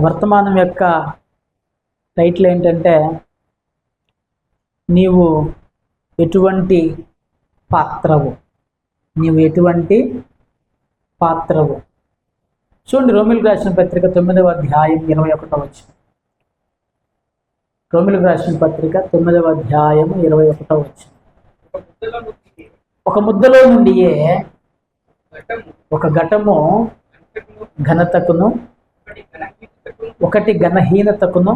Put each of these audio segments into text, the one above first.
వర్తమానం యొక్క టైటిల్ ఏంటంటే నీవు ఎటువంటి పాత్రవు, నీవు ఎటువంటి పాత్రవు. చూడండి, రోమిలకు రాసిన పత్రిక 9వ అధ్యాయం 21వ వచనం. రోమిలకు రాసిన పత్రిక 9వ అధ్యాయం 21వ వచనం. ఒక ముద్దలో నుండియే ఒక ఘటము ఘనతకును ఒకటి ఘనహీనతకును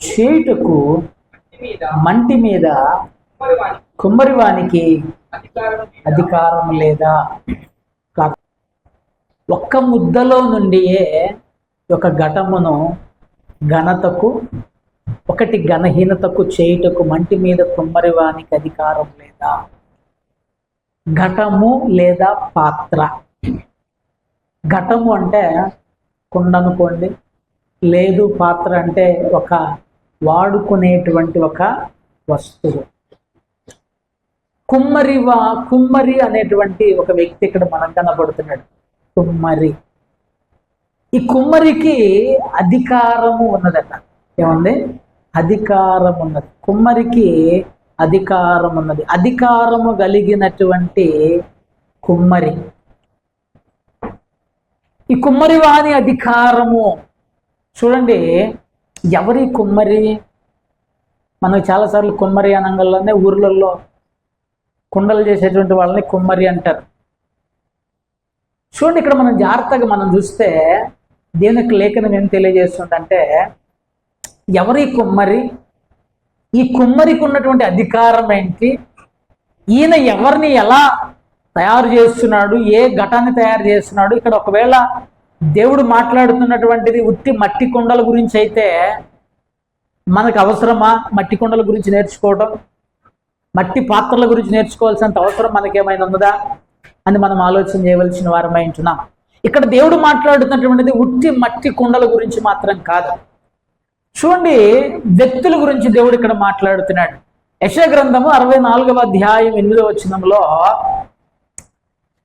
చేయుటకు మంటి మీద కుమ్మరివానికి అధికారం లేదా? ఒక్క ముద్దలో నుండియే ఒక ఘటమును ఘనతకు ఒకటి ఘనహీనతకు చేయుటకు మంటి మీద కుమ్మరివానికి అధికారం లేదా? ఘటము లేదా పాత్ర. ఘటము అంటే కుండ అనుకోండి, లేదు పాత్ర అంటే ఒక వాడుకునేటువంటి ఒక వస్తువు. కుమ్మరి అనేటువంటి ఒక వ్యక్తి ఇక్కడ మనకు కనబడుతున్నాడు. కుమ్మరి. ఈ కుమ్మరికి అధికారము ఉన్నదట. ఏముంది? అధికారం ఉన్నది. కుమ్మరికి అధికారం ఉన్నది. అధికారము కలిగినటువంటి కుమ్మరి. ఈ కుమ్మరి వాని అధికారము చూడండి. ఎవరి కుమ్మరి? మనకు చాలాసార్లు కుమ్మరి అనంగల్లోనే ఊర్లలో కుండలు చేసేటువంటి వాళ్ళని కుమ్మరి అంటారు. చూడండి, ఇక్కడ మనం జాగ్రత్తగా మనం చూస్తే దేవునికి లేఖనం ఏం తెలియజేస్తుందంటే ఎవరి కుమ్మరి, ఈ కుమ్మరికి ఉన్నటువంటి అధికారం ఏంటి, ఈయన ఎవరిని ఎలా తయారు చేస్తున్నాడు, ఏ ఘటాన్ని తయారు చేస్తున్నాడు. ఇక్కడ ఒకవేళ దేవుడు మాట్లాడుతున్నటువంటిది ఉట్టి మట్టి కుండల గురించి అయితే మనకు అవసరమా? మట్టి కుండల గురించి నేర్చుకోవడం, మట్టి పాత్రల గురించి నేర్చుకోవాల్సినంత అవసరం మనకేమైనా ఉన్నదా అని మనం ఆలోచన చేయవలసిన వారమై ఉంటున్నాం. ఇక్కడ దేవుడు మాట్లాడుతున్నటువంటిది ఉట్టి మట్టి కుండల గురించి మాత్రం కాదు. చూడండి, వ్యక్తుల గురించి దేవుడు ఇక్కడ మాట్లాడుతున్నాడు. యెషయా గ్రంథము 64వ అధ్యాయం 8వ వచనంలో,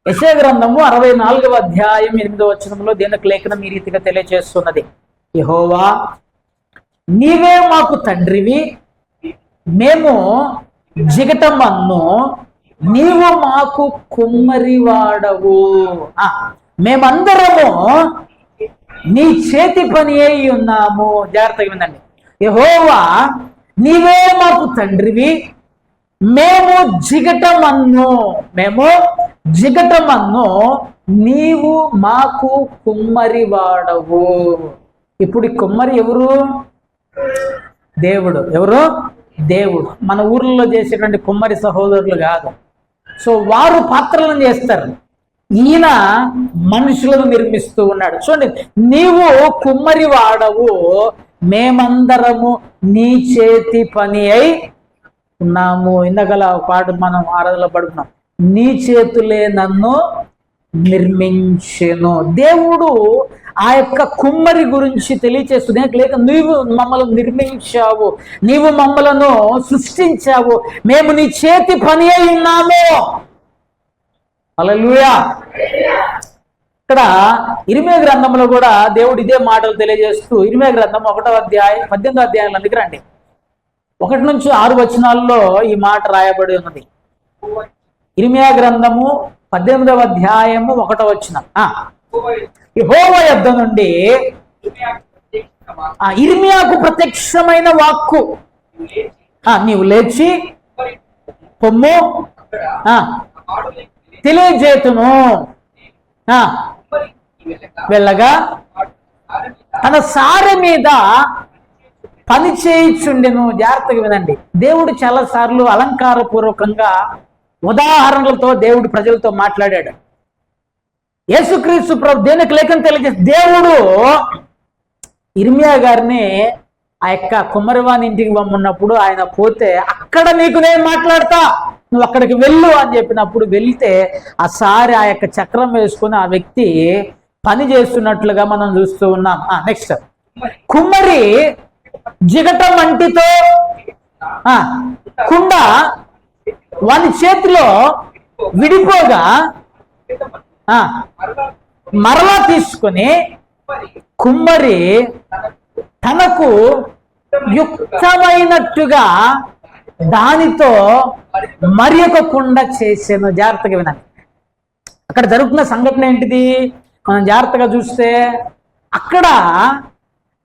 యెషయా గ్రంథము 64వ అధ్యాయం 8వ వచనంలో దేవునికి లేఖనం ఈ రీతిగా తెలియజేస్తున్నది. యెహోవా, నీవే మాకు తండ్రివి, మేము జిగటమన్ను, నీవు మాకు కుమ్మరివాడవు. మేమందరము నీ చేతి పని అయి ఉన్నాము. జాగ్రత్తగా వినండి. యెహోవా, నీవే మాకు తండ్రివి, మేము జిగటమన్ను, నీవు మాకు కుమ్మరివాడవు. ఇప్పుడు ఈ కుమ్మరి ఎవరు? దేవుడు. ఎవరు? దేవుడు. మన ఊర్లలో చేసేటువంటి కుమ్మరి సహోదరులు కాదు. సో వారు పాత్రలను చేస్తారు, ఈయన మనుషులను నిర్మిస్తూ ఉన్నాడు. చూడండి, నీవు కుమ్మరి వాడవు, మేమందరము నీ చేతి పని అయి ఉన్నాము. ఇందగల పాట మనం ఆరాధనలో పడుకున్నాం. నీ చేతులే నన్ను నిర్మించెను. దేవుడు ఆ యొక్క కుమ్మరి గురించి తెలియచేస్తుంది. లేక నీవు మమ్మల్ని నిర్మించావు, నీవు మమ్మలను సృష్టించావు, మేము నీ చేతి పని అయి ఉన్నాము. హల్లెలూయా. ఇక్కడ ఇర్మియా గ్రంథంలో కూడా దేవుడు ఇదే మాటలు తెలియజేస్తూ, ఇర్మియా గ్రంథం 1వ అధ్యాయం 18వ అధ్యాయంలో రండి, 1 నుంచి 6 వచనాల్లో ఈ మాట రాయబడి ఉన్నది. ఇర్మియా గ్రంథము 18వ అధ్యాయము 1వ వచనం. యెహోవా యొద్ద నుండి ఇర్మియాకు ప్రత్యక్షమైన వాక్కు, నీవు లేచి పొమ్ము, తెలియజేతును. వెళ్ళగా తన సారె మీద పని చేయిచుండెను. జాగ్రత్తగా వినండి. దేవుడు చాలాసార్లు అలంకారపూర్వకంగా ఉదాహరణలతో దేవుడు ప్రజలతో మాట్లాడాడు. యేసుక్రీస్తు ప్రభు దేవునికి లేఖనం తెలియజేసి దేవుడు ఇర్మియా గారిని ఆ యొక్క కుమ్మరివాని ఇంటికి పంపున్నప్పుడు ఆయన పోతే, అక్కడ నీకు నేను మాట్లాడతా, నువ్వు అక్కడికి వెళ్ళు అని చెప్పినప్పుడు వెళ్తే ఆ సారి ఆ యొక్క చక్రం వేసుకుని ఆ వ్యక్తి పని చేస్తున్నట్లుగా మనం చూస్తూ ఉన్నాం. నెక్స్ట్, కుమ్మరి జిగట మంటితో కుండ వాని చేతిలో విడిపోగా మరలా తీసుకుని కుమ్మరి తనకు యుక్తమైనట్టుగా దానితో మరి ఒక కుండ చేసాను. జాగ్రత్తగా వినండి. అక్కడ జరుగుతున్న సంఘటన ఏంటిది మనం జాగ్రత్తగా చూస్తే, అక్కడ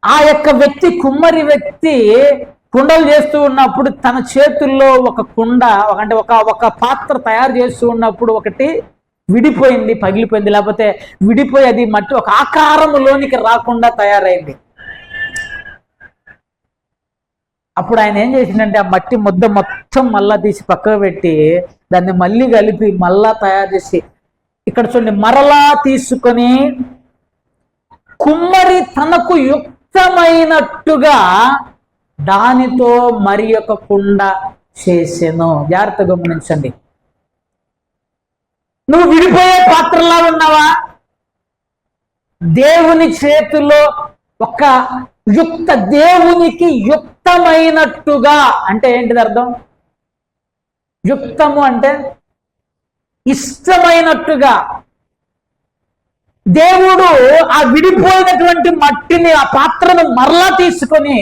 ఆ యొక్క వ్యక్తి, కుమ్మరి వ్యక్తి కుండలు చేస్తూ ఉన్నప్పుడు తన చేతుల్లో ఒక కుండ, అంటే ఒక పాత్ర తయారు చేస్తూ ఉన్నప్పుడు ఒకటి విడిపోయింది, పగిలిపోయింది, లేకపోతే విడిపోయి అది మట్టి ఒక ఆకారంలోనికి రాకుండా తయారైంది. అప్పుడు ఆయన ఏం చేసిందంటే ఆ మట్టి ముద్ద మొత్తం మళ్ళా తీసి పక్కకు పెట్టి దాన్ని మళ్ళీ కలిపి మళ్ళా తయారు చేసి, ఇక్కడ చూడండి, మరలా తీసుకొని కుమ్మరి తనకు యుక్తమైనట్టుగా దానితో మరి ఒక కుండ చేసెను. జాగ్రత్తగా గమనించండి. నువ్వు విడిపోయే పాత్రలా ఉన్నావా? దేవుని చేతిలో ఒక దేవునికి యుక్తమైనట్టుగా అంటే ఏంటిది అర్థం? యుక్తము అంటే ఇష్టమైనట్టుగా. దేవుడు ఆ విడిపోయినటువంటి మట్టిని, ఆ పాత్రను మరలా తీసుకొని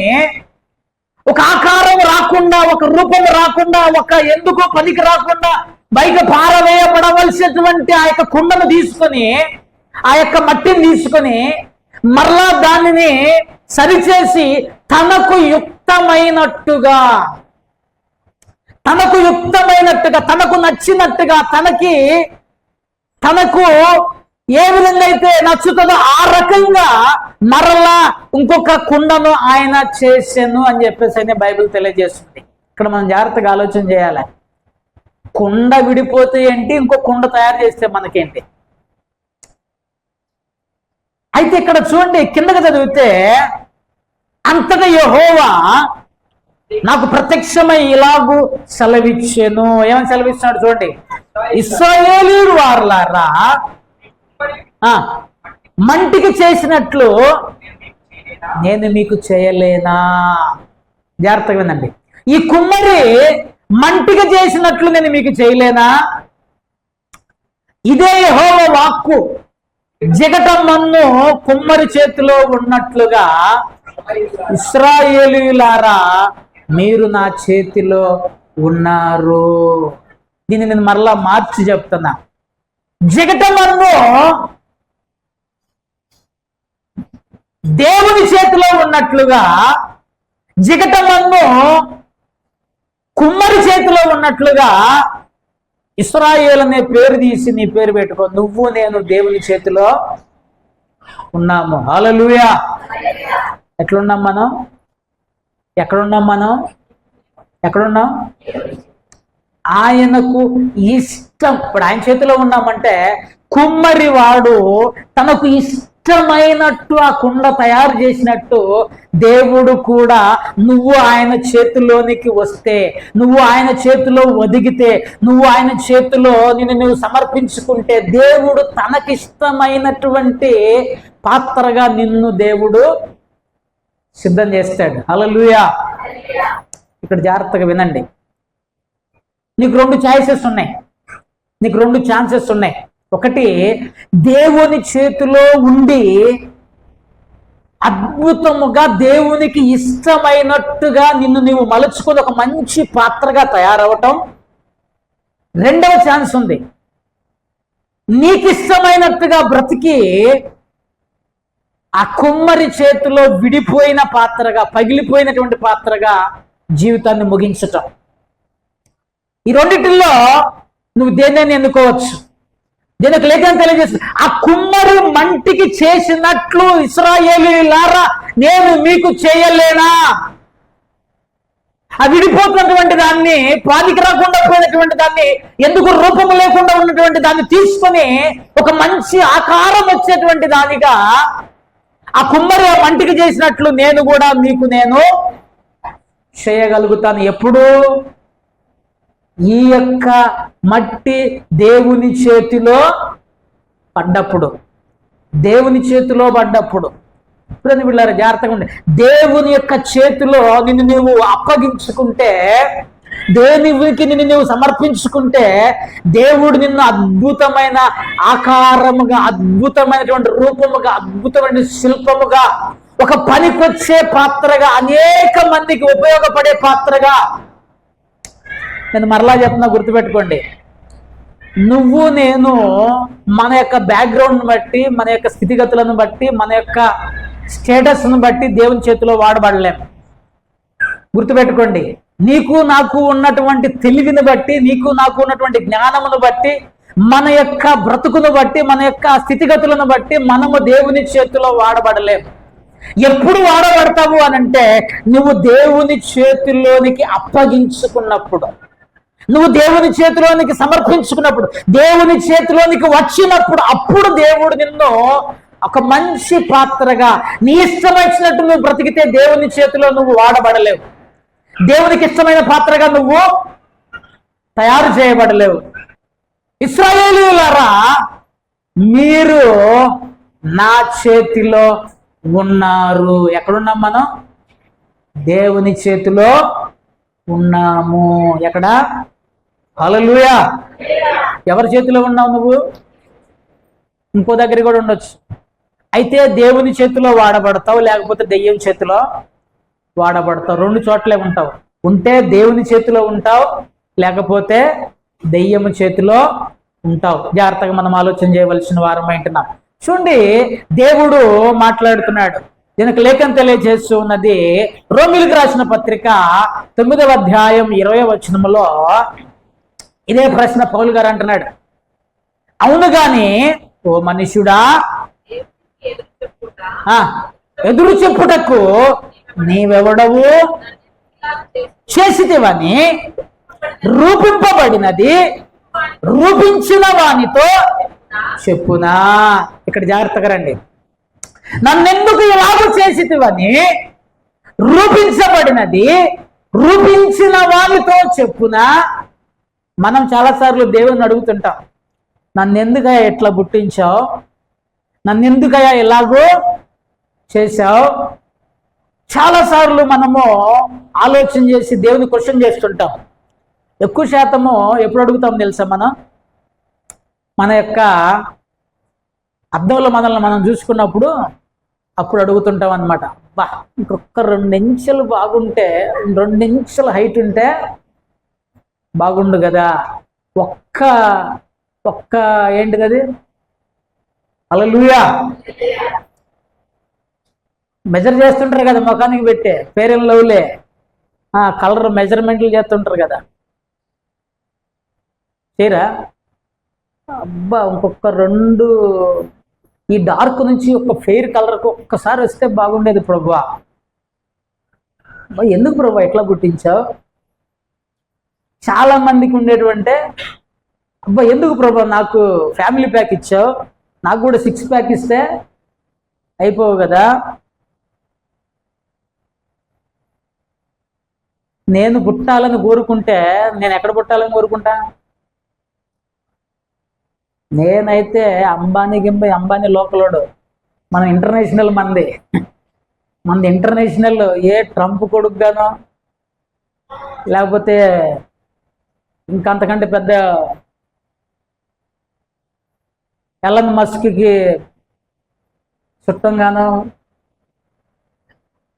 ఒక ఆకారం రాకుండా, ఒక రూపం రాకుండా, ఒక ఎందుకో పనికి రాకుండా బయట పారవేయబడవలసినటువంటి ఆ యొక్క కుండను తీసుకొని, ఆ యొక్క మట్టిని తీసుకొని మరలా దానిని సరిచేసి తనకు యుక్తమైనట్టుగా, తనకు నచ్చినట్టుగా, తనకు ఏ విధంగా అయితే నచ్చుతుందో ఆ రకంగా మరలా ఇంకొక కుండను ఆయన చేసాను అని చెప్పేసి బైబిల్ తెలియజేస్తుంది. ఇక్కడ మనం జాగ్రత్తగా ఆలోచన చేయాలి. కుండ విడిపోతే ఏంటి, ఇంకో కుండ తయారు చేస్తే మనకేంటి? అయితే ఇక్కడ చూడండి, కిందకి చదివితే, అంతటా యెహోవా నాకు ప్రత్యక్షమై ఇలాగూ సెలవిచ్చెను. ఏమని సెలవిస్తున్నాడు చూడండి, ఇశ్రాయేలీయుల వారలారా, మంటికి చేసినట్లు నేను మీకు చేయలేనా? జాగ్రత్తగా వినండి. ఈ కుమ్మరి మంటికి చేసినట్లు నేను మీకు చేయలేనా? ఇదే యెహోవా వాక్కు. జిగటమన్ను కుమ్మరి చేతిలో ఉన్నట్లుగా ఇశ్రాయేలీయులారా మీరు నా చేతిలో ఉన్నారు. దీన్ని నేను మరలా మార్చి చెప్తున్నా. జిగటమన్ను దేవుని చేతిలో ఉన్నట్లుగా, జిగటమన్ను కుమ్మరి చేతిలో ఉన్నట్లుగా ఇశ్రాయేలు అనే పేరు తీసి నీ పేరు పెట్టుకో. నువ్వు నేను దేవుని చేతిలో ఉన్నాము. హల్లెలూయా. ఎట్లున్నాం మనం? ఎక్కడున్నాం? ఆయనకు ఇష్టం. ఇప్పుడు ఆయన చేతిలో ఉన్నామంటే కుమ్మరి వాడు తనకు ఇష్టమైనట్టు ఆ కుండ తయారు చేసినట్టు దేవుడు కూడా నువ్వు ఆయన చేతిలోనికి వస్తే, నువ్వు ఆయన చేతిలో ఒదిగితే, నువ్వు ఆయన చేతిలో నువ్వు సమర్పించుకుంటే దేవుడు తనకిష్టమైనటువంటి పాత్రగా నిన్ను దేవుడు సిద్ధం చేస్తాడు. హల్లెలూయా. ఇక్కడ జాగ్రత్తగా వినండి. నీకు రెండు ఛాయిసెస్ ఉన్నాయి, నీకు రెండు ఛాన్సెస్ ఉన్నాయి. ఒకటి, దేవుని చేతిలో ఉండి అద్భుతముగా దేవునికి ఇష్టమైనట్టుగా నిన్ను నీవు మలుచుకొని ఒక మంచి పాత్రగా తయారవటం. రెండవ ఛాన్స్ ఉంది, నీకు ఇష్టమైనట్టుగా బ్రతికి ఆ కుమ్మరి చేతిలో విడిపోయిన పాత్రగా, పగిలిపోయినటువంటి పాత్రగా జీవితాన్ని ముగించటం. ఈ రెండిటిల్లో నువ్వు దేన్ని ఎన్నుకోవచ్చు. దీనికి లేఖనం తెలియజేస్తుంది, ఆ కుమ్మరి మంటికి చేసినట్లు ఇశ్రాయేలీయులారా నేను మీకు చేయలేనా? ఆ విడిపోతున్నటువంటి దాన్ని, పాదికి రాకుండా పోయినటువంటి దాన్ని, ఎందుకు రూపము లేకుండా ఉన్నటువంటి దాన్ని తీసుకొని ఒక మంచి ఆకారం వచ్చేటువంటి దానిగా ఆ కుమ్మరి మంటికి చేసినట్లు నేను కూడా మీకు నేను చేయగలుగుతాను. ఎప్పుడు? ఈ యొక్క మట్టి దేవుని చేతిలో పడ్డప్పుడు. దేవుని చేతిలో పడ్డప్పుడు. ఇప్పుడు వీళ్ళ జాగ్రత్తగా ఉండే, దేవుని యొక్క చేతిలో నిన్ను నీవు అప్పగించుకుంటే దేవునికి నిన్ను నువ్వు సమర్పించుకుంటే దేవుడు నిన్ను అద్భుతమైన ఆకారముగా, అద్భుతమైనటువంటి రూపముగా, అద్భుతమైన శిల్పముగా, ఒక పనికొచ్చే పాత్రగా, అనేక మందికి ఉపయోగపడే పాత్రగా. నేను మరలా చెప్తున్నా, గుర్తుపెట్టుకోండి. నువ్వు నేను మన యొక్క బ్యాక్గ్రౌండ్ను బట్టి, మన యొక్క స్థితిగతులను బట్టి, మన యొక్క స్టేటస్ను బట్టి దేవుని చేతిలో వాడబడలేము. గుర్తుపెట్టుకోండి, నీకు నాకు ఉన్నటువంటి తెలివిని బట్టి, నీకు నాకు ఉన్నటువంటి జ్ఞానమును బట్టి, మన యొక్క బ్రతుకును బట్టి, మన యొక్క స్థితిగతులను బట్టి మనము దేవుని చేతిలో వాడబడలేము. ఎప్పుడు వాడబడతావు అనంటే నువ్వు దేవుని చేతిలోనికి అప్పగించుకున్నప్పుడు, నువ్వు దేవుని చేతిలోనికి సమర్పించుకున్నప్పుడు, దేవుని చేతిలోనికి వచ్చినప్పుడు, అప్పుడు దేవుడు నిన్ను ఒక మంచి పాత్రగా, నీ ఇష్టం వచ్చినట్టు నువ్వు బ్రతికితే దేవుని చేతిలో నువ్వు వాడబడలేవు. దేవునికి ఇష్టమైన పాత్రగా నువ్వు తయారు చేయబడలేవు. ఇశ్రాయేలీయులారా, మీరు నా చేతిలో ఉన్నారు. ఎక్కడున్నాం మనం? దేవుని చేతిలో ఉన్నాము. ఎక్కడ? హల్లెలూయా. ఎవరి చేతిలో ఉన్నావు నువ్వు? ఇంకో దగ్గర కూడా ఉండొచ్చు. అయితే దేవుని చేతిలో వాడబడతావు, లేకపోతే దెయ్యం చేతిలో వాడబడతావు. రెండు చోట్లే ఉంటావు. ఉంటే దేవుని చేతిలో ఉంటావు, లేకపోతే దెయ్యము చేతిలో ఉంటావు. జాగ్రత్తగా మనం ఆలోచన చేయవలసిన వారం అంటున్నాం. చూడండి, దేవుడు మాట్లాడుతున్నాడు. దీనికి లేఖనం తెలియజేస్తూ ఉన్నది రోమీయులకు రాసిన పత్రిక 9వ అధ్యాయం 20వ వచనములో ఇదే ప్రశ్న పౌలు గారు అంటున్నాడు. అవును గాని ఓ మనుష్యుడా, ఎదురు చెప్పుటకు నీవెవడవు? చేసితివని రూపింపబడినది రూపించిన వానితో చెప్పునా. ఇక్కడ జాగ్రత్తగా రండి. నన్నెందుకు ఇలాగ చేసితివని రూపించబడినది రూపించిన వానితో చెప్పునా. మనం చాలాసార్లు దేవుని అడుగుతుంటాం, నన్నెందుకయ్యా ఎట్లా పుట్టించావు, నన్నెందుకయ్యా ఎలాగో చేశావు. చాలాసార్లు మనము ఆలోచన చేసి దేవుని క్వశ్చన్ చేస్తుంటాం. ఎక్కువ శాతము ఎప్పుడు అడుగుతాం తెలుసా? మన యొక్క అద్దంలో మనల్ని మనం చూసుకున్నప్పుడు అప్పుడు అడుగుతుంటాం అన్నమాట. బా, ఇంకొక 2 ఇంచులు బాగుంటే, 2 ఇంచుల హైట్ ఉంటే బాగుండు కదా. ఒక్క ఏంటిది అది? హల్లెలూయా. మెజర్ చేస్తుంటారు కదా ముఖానికి పెట్టే, ఫెయిర్ అండ్ లవ్లీ కలర్ మెజర్మెంట్లు చేస్తుంటారు కదా, చేయరా? అబ్బా, ఇంకొక 2 ఈ డార్క్ నుంచి ఒక ఫెయిర్ కలర్కి ఒక్కసారి వస్తే బాగుండేది ప్రభువా. ఎందుకు ప్రభు ఎట్లా పుట్టించావు? చాలా మందికి ఉండేటువంటి, అబ్బా ఎందుకు ప్రభు నాకు ఫ్యామిలీ ప్యాక్ ఇచ్చావు, నాకు కూడా 6 ప్యాక్ ఇస్తే అయిపోవు కదా. నేను పుట్టాలని కోరుకుంటే నేను ఎక్కడ పుట్టాలని కోరుకుంటా? నేనైతే అంబానీ లోకలోడు. మన ఇంటర్నేషనల్ మంది ఇంటర్నేషనల్. ఏ ట్రంప్ కొడుకుగానో, లేకపోతే ఇంకంతకంటే పెద్ద ఎలన్ మస్క్కి చుట్టంగానో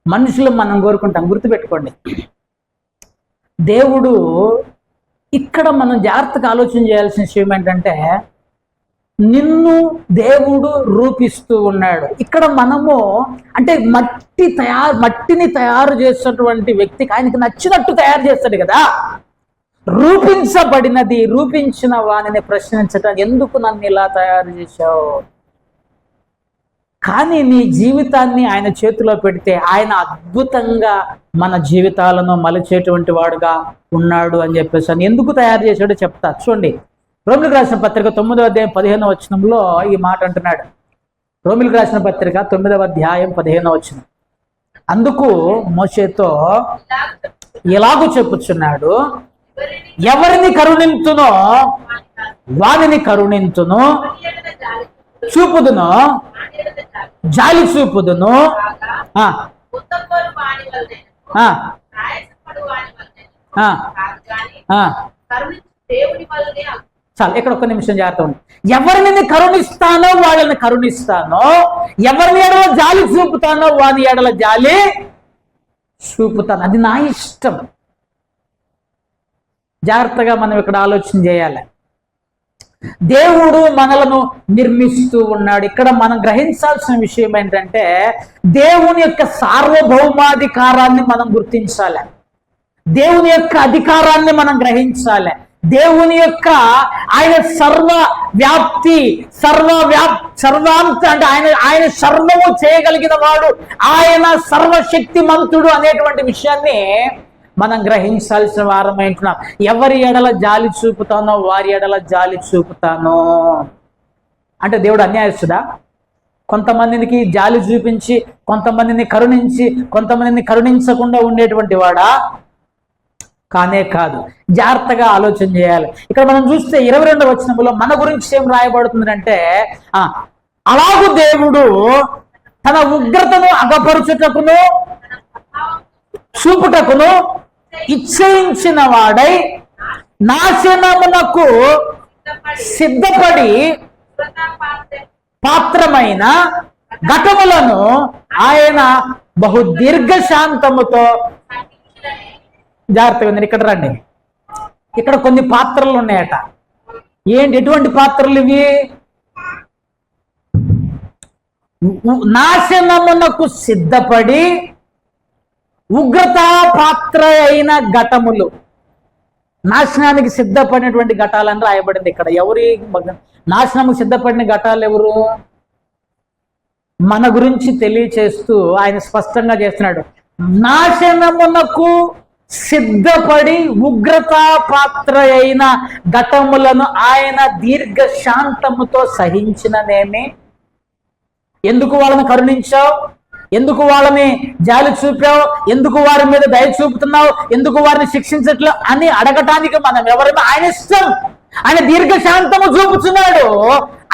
మనుషులు మనం కోరుకుంటాం. గుర్తుపెట్టుకోండి, దేవుడు ఇక్కడ మనం జాగ్రత్తగా ఆలోచన చేయాల్సిన విషయం ఏంటంటే, నిన్ను దేవుడు రూపిస్తూ ఉన్నాడు. ఇక్కడ మనము అంటే మట్టిని తయారు చేసినటువంటి వ్యక్తికి ఆయనకి నచ్చినట్టు తయారు చేస్తాడు కదా. రూపించబడినది రూపించిన వానిని ప్రశ్నించటం, ఎందుకు నన్ను ఇలా తయారు చేశావు? కానీ నీ జీవితాన్ని ఆయన చేతిలో పెడితే ఆయన అద్భుతంగా మన జీవితాలను మలిచేటువంటి వాడుగా ఉన్నాడు అని చెప్పేసి అని ఎందుకు తయారు చేశాడో చెప్తా. చూడండి, రోమిలకు రాసిన పత్రిక 9వ అధ్యాయం 15వ వచనంలో ఈ మాట అంటున్నాడు. రోమిలకు రాసిన పత్రిక 9వ అధ్యాయం 15వ వచనం. అందుకు మోషేతో ఎలాగూ చెప్పుచున్నాడు, ఎవరిని కరుణింతునో వానిని కరుణింతును, చూపుదును జాలి చూపుదును, చాలు, ఇక్కడ ఒక్క నిమిషం జాగ్రత్త ఉంది. ఎవరిని కరుణిస్తానో వాళ్ళని కరుణిస్తానో, ఎవరిని ఎడల జాలి చూపుతానో వాని ఎడల జాలి చూపుతాను. అది నా ఇష్టం. జాగ్రత్తగా మనం ఇక్కడ ఆలోచన చేయాలి. దేవుడు మనలను నిర్మిస్తూ ఉన్నాడు. ఇక్కడ మనం గ్రహించాల్సిన విషయం ఏంటంటే, దేవుని యొక్క సార్వభౌమాధికారాన్ని మనం గుర్తించాలి. దేవుని యొక్క అధికారాన్ని మనం గ్రహించాలి. దేవుని యొక్క ఆయన సర్వాంత అంటే ఆయన సర్వము చేయగలిగిన వాడు, ఆయన సర్వశక్తిమంతుడు అనేటువంటి విషయాన్ని మనం గ్రహించాల్సిన వారమైంటున్నాం. ఎవరి ఎడల జాలి చూపుతానో వారి ఎడల జాలి చూపుతానో అంటే దేవుడు అన్యాయస్తుడా? కొంతమందికి జాలి చూపించి, కొంతమందిని కరుణించి, కొంతమందిని కరుణించకుండా ఉండేటువంటి వాడా? కానే కాదు. జాగ్రత్తగా ఆలోచన చేయాలి. ఇక్కడ మనం చూస్తే 22వ వచనంలో మన గురించి ఏం రాయబడుతుందంటే, అలాగూ దేవుడు తన ఉగ్రతను అగపరుచుటకును చూపుటకును ఇచ్చయించిన వాడై నాశనమునకు సిద్ధపడి పాత్రమైన ఘటములను ఆయన బహు దీర్ఘశాంతముతో జాగ్రత్తగా ఉంది. ఇక్కడ రండి, ఇక్కడ కొన్ని పాత్రలు ఉన్నాయట. ఎటువంటి పాత్రలు ఇవి? నాశనమునకు సిద్ధపడి ఉగ్రతా పాత్ర అయిన ఘటములు. నాశనానికి సిద్ధపడినటువంటి ఘటాలని రాయబడింది ఇక్కడ. ఎవరి నాశనము సిద్ధపడిన ఘటాలు ఎవరు? మన గురించి తెలియచేస్తూ ఆయన స్పష్టంగా చేస్తున్నాడు. నాశనమునకు సిద్ధపడి ఉగ్రతా పాత్ర అయిన ఘటములను ఆయన దీర్ఘశాంతముతో సహించిననేమి. ఎందుకు వాళ్ళని కరుణించావు? ఎందుకు వాళ్ళని జాలి చూపావు? ఎందుకు వారి మీద దయ చూపుతున్నావు? ఎందుకు వారిని శిక్షించట్లేదు అని అడగటానికి మనం ఎవరైనా ఆయన ఇష్టం. ఆయన దీర్ఘశాంతము చూపుతున్నాడు.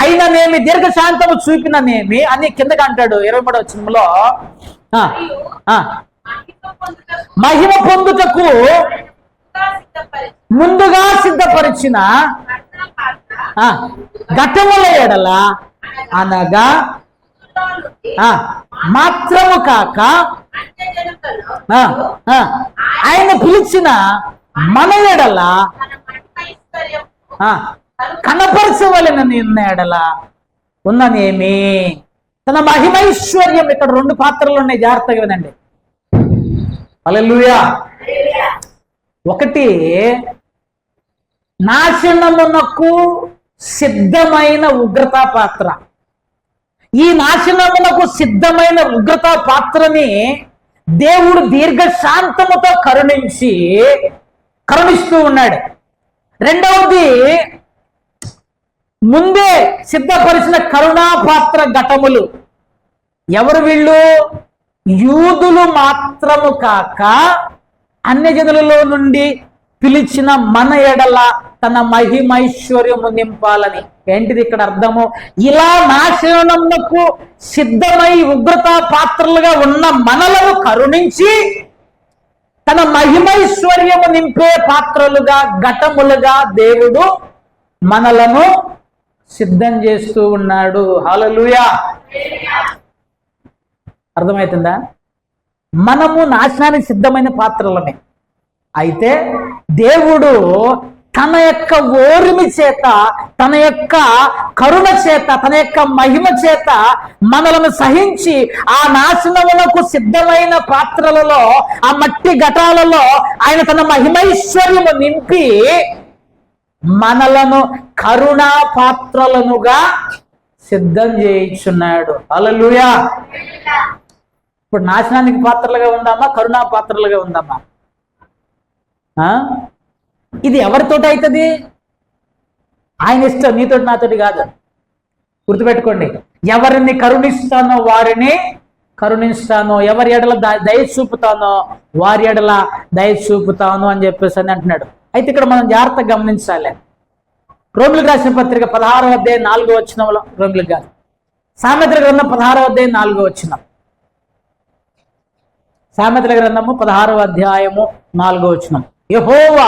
అయిననేమి, దీర్ఘశాంతము చూపిననేమి అని కిందకి అంటాడు 23వ వచనంలో. మహిమ పొందుటకు ముందుగా సిద్ధపరిచిన ఘటముల ఎడల అనగా మాత్రము కాక ఆయన పిలిచిన మన ఎడల కనపరచవలెనని ఉన్న ఎడల ఉన్ననేమి తన మహిమైశ్వర్యం. ఇక్కడ 2 పాత్రలు ఉన్నాయి, జాగ్రత్తగా వినండి. హల్లెలూయా. ఒకటి నాశనమునకు సిద్ధమైన ఉగ్రతా పాత్ర. ఈ నాశనమునకు సిద్ధమైన ఉగ్రతా పాత్రని దేవుడు దీర్ఘశాంతముతో కరుణిస్తూ ఉన్నాడు. రెండవది, ముందే సిద్ధపరిచిన కరుణా పాత్ర ఘటములు. ఎవరు వీళ్ళు? యూదులు మాత్రము కాక అన్యజనులలో నుండి పిలిచిన మన ఎడల తన మహిమైశ్వర్యము నింపాలని. ఏంటిది ఇక్కడ అర్థము? ఇలా నాశనమునకు సిద్ధమై ఉగ్రతా పాత్రలుగా ఉన్న మనలను కరుణించి తన మహిమైశ్వర్యము నింపే పాత్రలుగా, ఘటములుగా దేవుడు మనలను సిద్ధం చేస్తూ ఉన్నాడు. హల్లెలూయా. అర్థమవుతుందా? మనము నాశనానికి సిద్ధమైన పాత్రలమే. అయితే దేవుడు తన యొక్క ఓర్మి చేత, తన యొక్క కరుణ చేత, తన యొక్క మహిమ చేత మనలను సహించి ఆ నాశనములకు సిద్ధమైన పాత్రలలో, ఆ మట్టి ఘటాలలో ఆయన తన మహిమైశ్వర్యము నింపి మనలను కరుణా పాత్రలనుగా సిద్ధం చేయించున్నాడు. హల్లెలూయా. ఇప్పుడు నాశనానికి పాత్రలుగా ఉందామా, కరుణా పాత్రలుగా ఉందామా? ఇది ఎవరితోటి అవుతుంది? ఆయన ఇష్టం, నీతోటి నాతోటి కాదు. గుర్తుపెట్టుకోండి. ఎవరిని కరుణిస్తానో వారిని కరుణిస్తాను, ఎవరి ఎడల దయ చూపుతానో వారి ఎడల దయ చూపుతాను అని చెప్పేసి అని అంటున్నాడు. అయితే ఇక్కడ మనం జాగ్రత్తగా గమనించాలి. రోమిలకు రాసిన పత్రిక 16వ అధ్యాయం 4వ వచనంలో, రోమిలకు కాదు, సామెతల గ్రంథం 16వ అధ్యాయం 4వ వచనం. సామెతల గ్రంథము 16వ అధ్యాయము 4వ వచనం. యెహోవా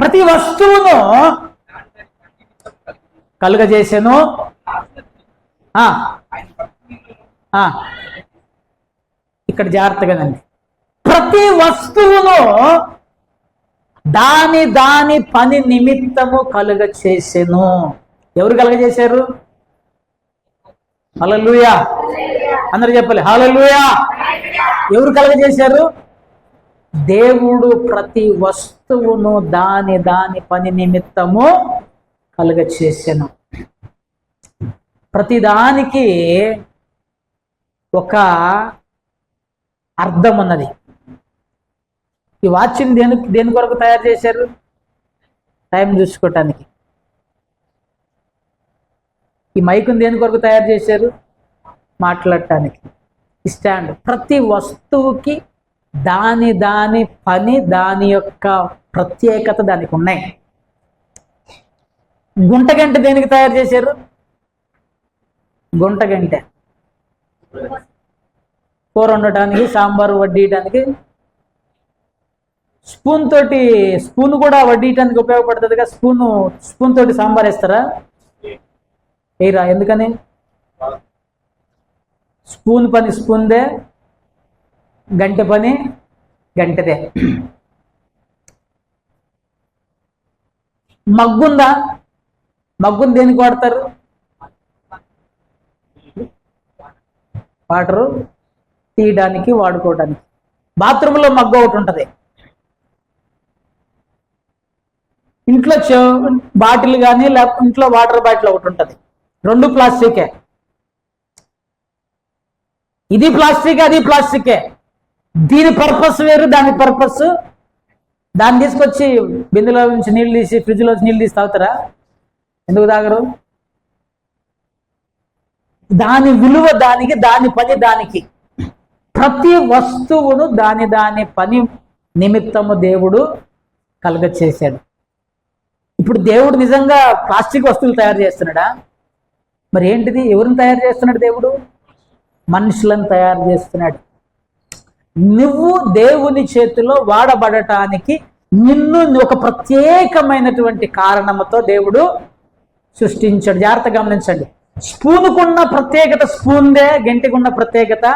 ప్రతి వస్తువును కలుగజేసెను. ఇక్కడ జాగ్రత్తగానండి, ప్రతి వస్తువును దాని దాని పని నిమిత్తము కలుగ చేసెను. ఎవరు కలుగజేశారు? హల్లెలూయా, అందరూ చెప్పాలి హల్లెలూయా. ఎవరు కలుగజేశారు? దేవుడు ప్రతి వస్తువును దాని దాని పని నిమిత్తము కలుగ చేసెను. ప్రతిదానికి ఒక అర్థం ఉన్నది. ఈ వాచ్ని దేని కొరకు తయారు చేశారు? టైం చూసుకోవటానికి. ఈ మైకుని దేని కొరకు తయారు చేశారు? మాట్లాడటానికి. ఈ స్టాండ్. ప్రతి వస్తువుకి దాని దాని పని, దాని యొక్క ప్రత్యేకత దానికి ఉన్నాయి. గుంటగంట దేనికి తయారు చేశారు? గుంటగంట కూర వండటానికి, సాంబారు వడ్డీయటానికి. స్పూన్ కూడా వడ్డీయటానికి ఉపయోగపడుతుందిగా. స్పూన్ తోటి సాంబార్ వేస్తారా? వేయరా? ఎందుకని? స్పూన్ పని స్పూన్దే, గంటె పని గంటెదే. మగ్గుందా? మగ్గుని దేనికి వాడతారు? వాటరు తీయడానికి, వాడుకోవడానికి. బాత్రూంలో మగ్గు ఒకటి ఉంటుంది. ఇంట్లో బాటిల్ కానీ లేకపోతే ఇంట్లో వాటర్ బాటిల్ ఒకటి ఉంటుంది. రెండు ప్లాస్టికే. ఇది ప్లాస్టిక్, అది ప్లాస్టికే. దీని పర్పస్ వేరు, దాని పర్పస్. దాన్ని తీసుకొచ్చి బిందెలో నుంచి నీళ్ళు తీసి ఫ్రిడ్జ్లో నీళ్ళు తీసి తాగుతారా? ఎందుకు తాగరు? దాని విలువ దానికి, దాని పని దానికి. ప్రతి వస్తువును దాని దాని పని నిమిత్తము దేవుడు కలుగ చేశాడు. ఇప్పుడు దేవుడు నిజంగా ప్లాస్టిక్ వస్తువులు తయారు చేస్తున్నాడా? మరి ఏంటిది? ఎవరిని తయారు చేస్తున్నాడు? దేవుడు మనుషులను తయారు చేస్తున్నాడు. నువ్వు దేవుని చేతిలో వాడబడటానికి నిన్ను ఒక ప్రత్యేకమైనటువంటి కారణముతో దేవుడు సృష్టించాడు. జాగ్రత్తగా గమనించండి. స్పూనుకున్న ప్రత్యేకత స్పూన్దే, గంటెకున్న ప్రత్యేకత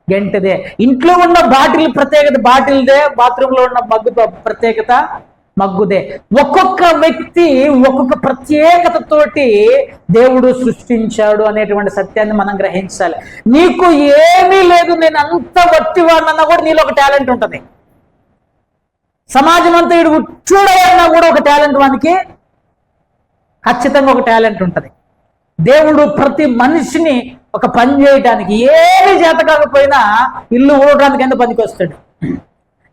గంటెదే. ఇంట్లో ఉన్న బాటిల్ ప్రత్యేకత బాటిల్దే, బాత్రూంలో ఉన్న మగ్గు ప్రత్యేకత మగ్గుదే. ఒక్కొక్క వ్యక్తి ఒక్కొక్క ప్రత్యేకతతోటి దేవుడు సృష్టించాడు అనేటువంటి సత్యాన్ని మనం గ్రహించాలి. నీకు ఏమీ లేదు, నేను అంత వట్టివాడినన్నా కూడా నీలో ఒక టాలెంట్ ఉంటుంది. సమాజం అంతా ఇడు చూడాలన్నా కూడా ఒక టాలెంట్ వానికి ఖచ్చితంగా ఒక టాలెంట్ ఉంటుంది. దేవుడు ప్రతి మనిషిని ఒక పని చేయటానికి, ఏమీ చేత కాకపోయినా ఇల్లు ఊడటానికి ఎంత పనికి వస్తాడు.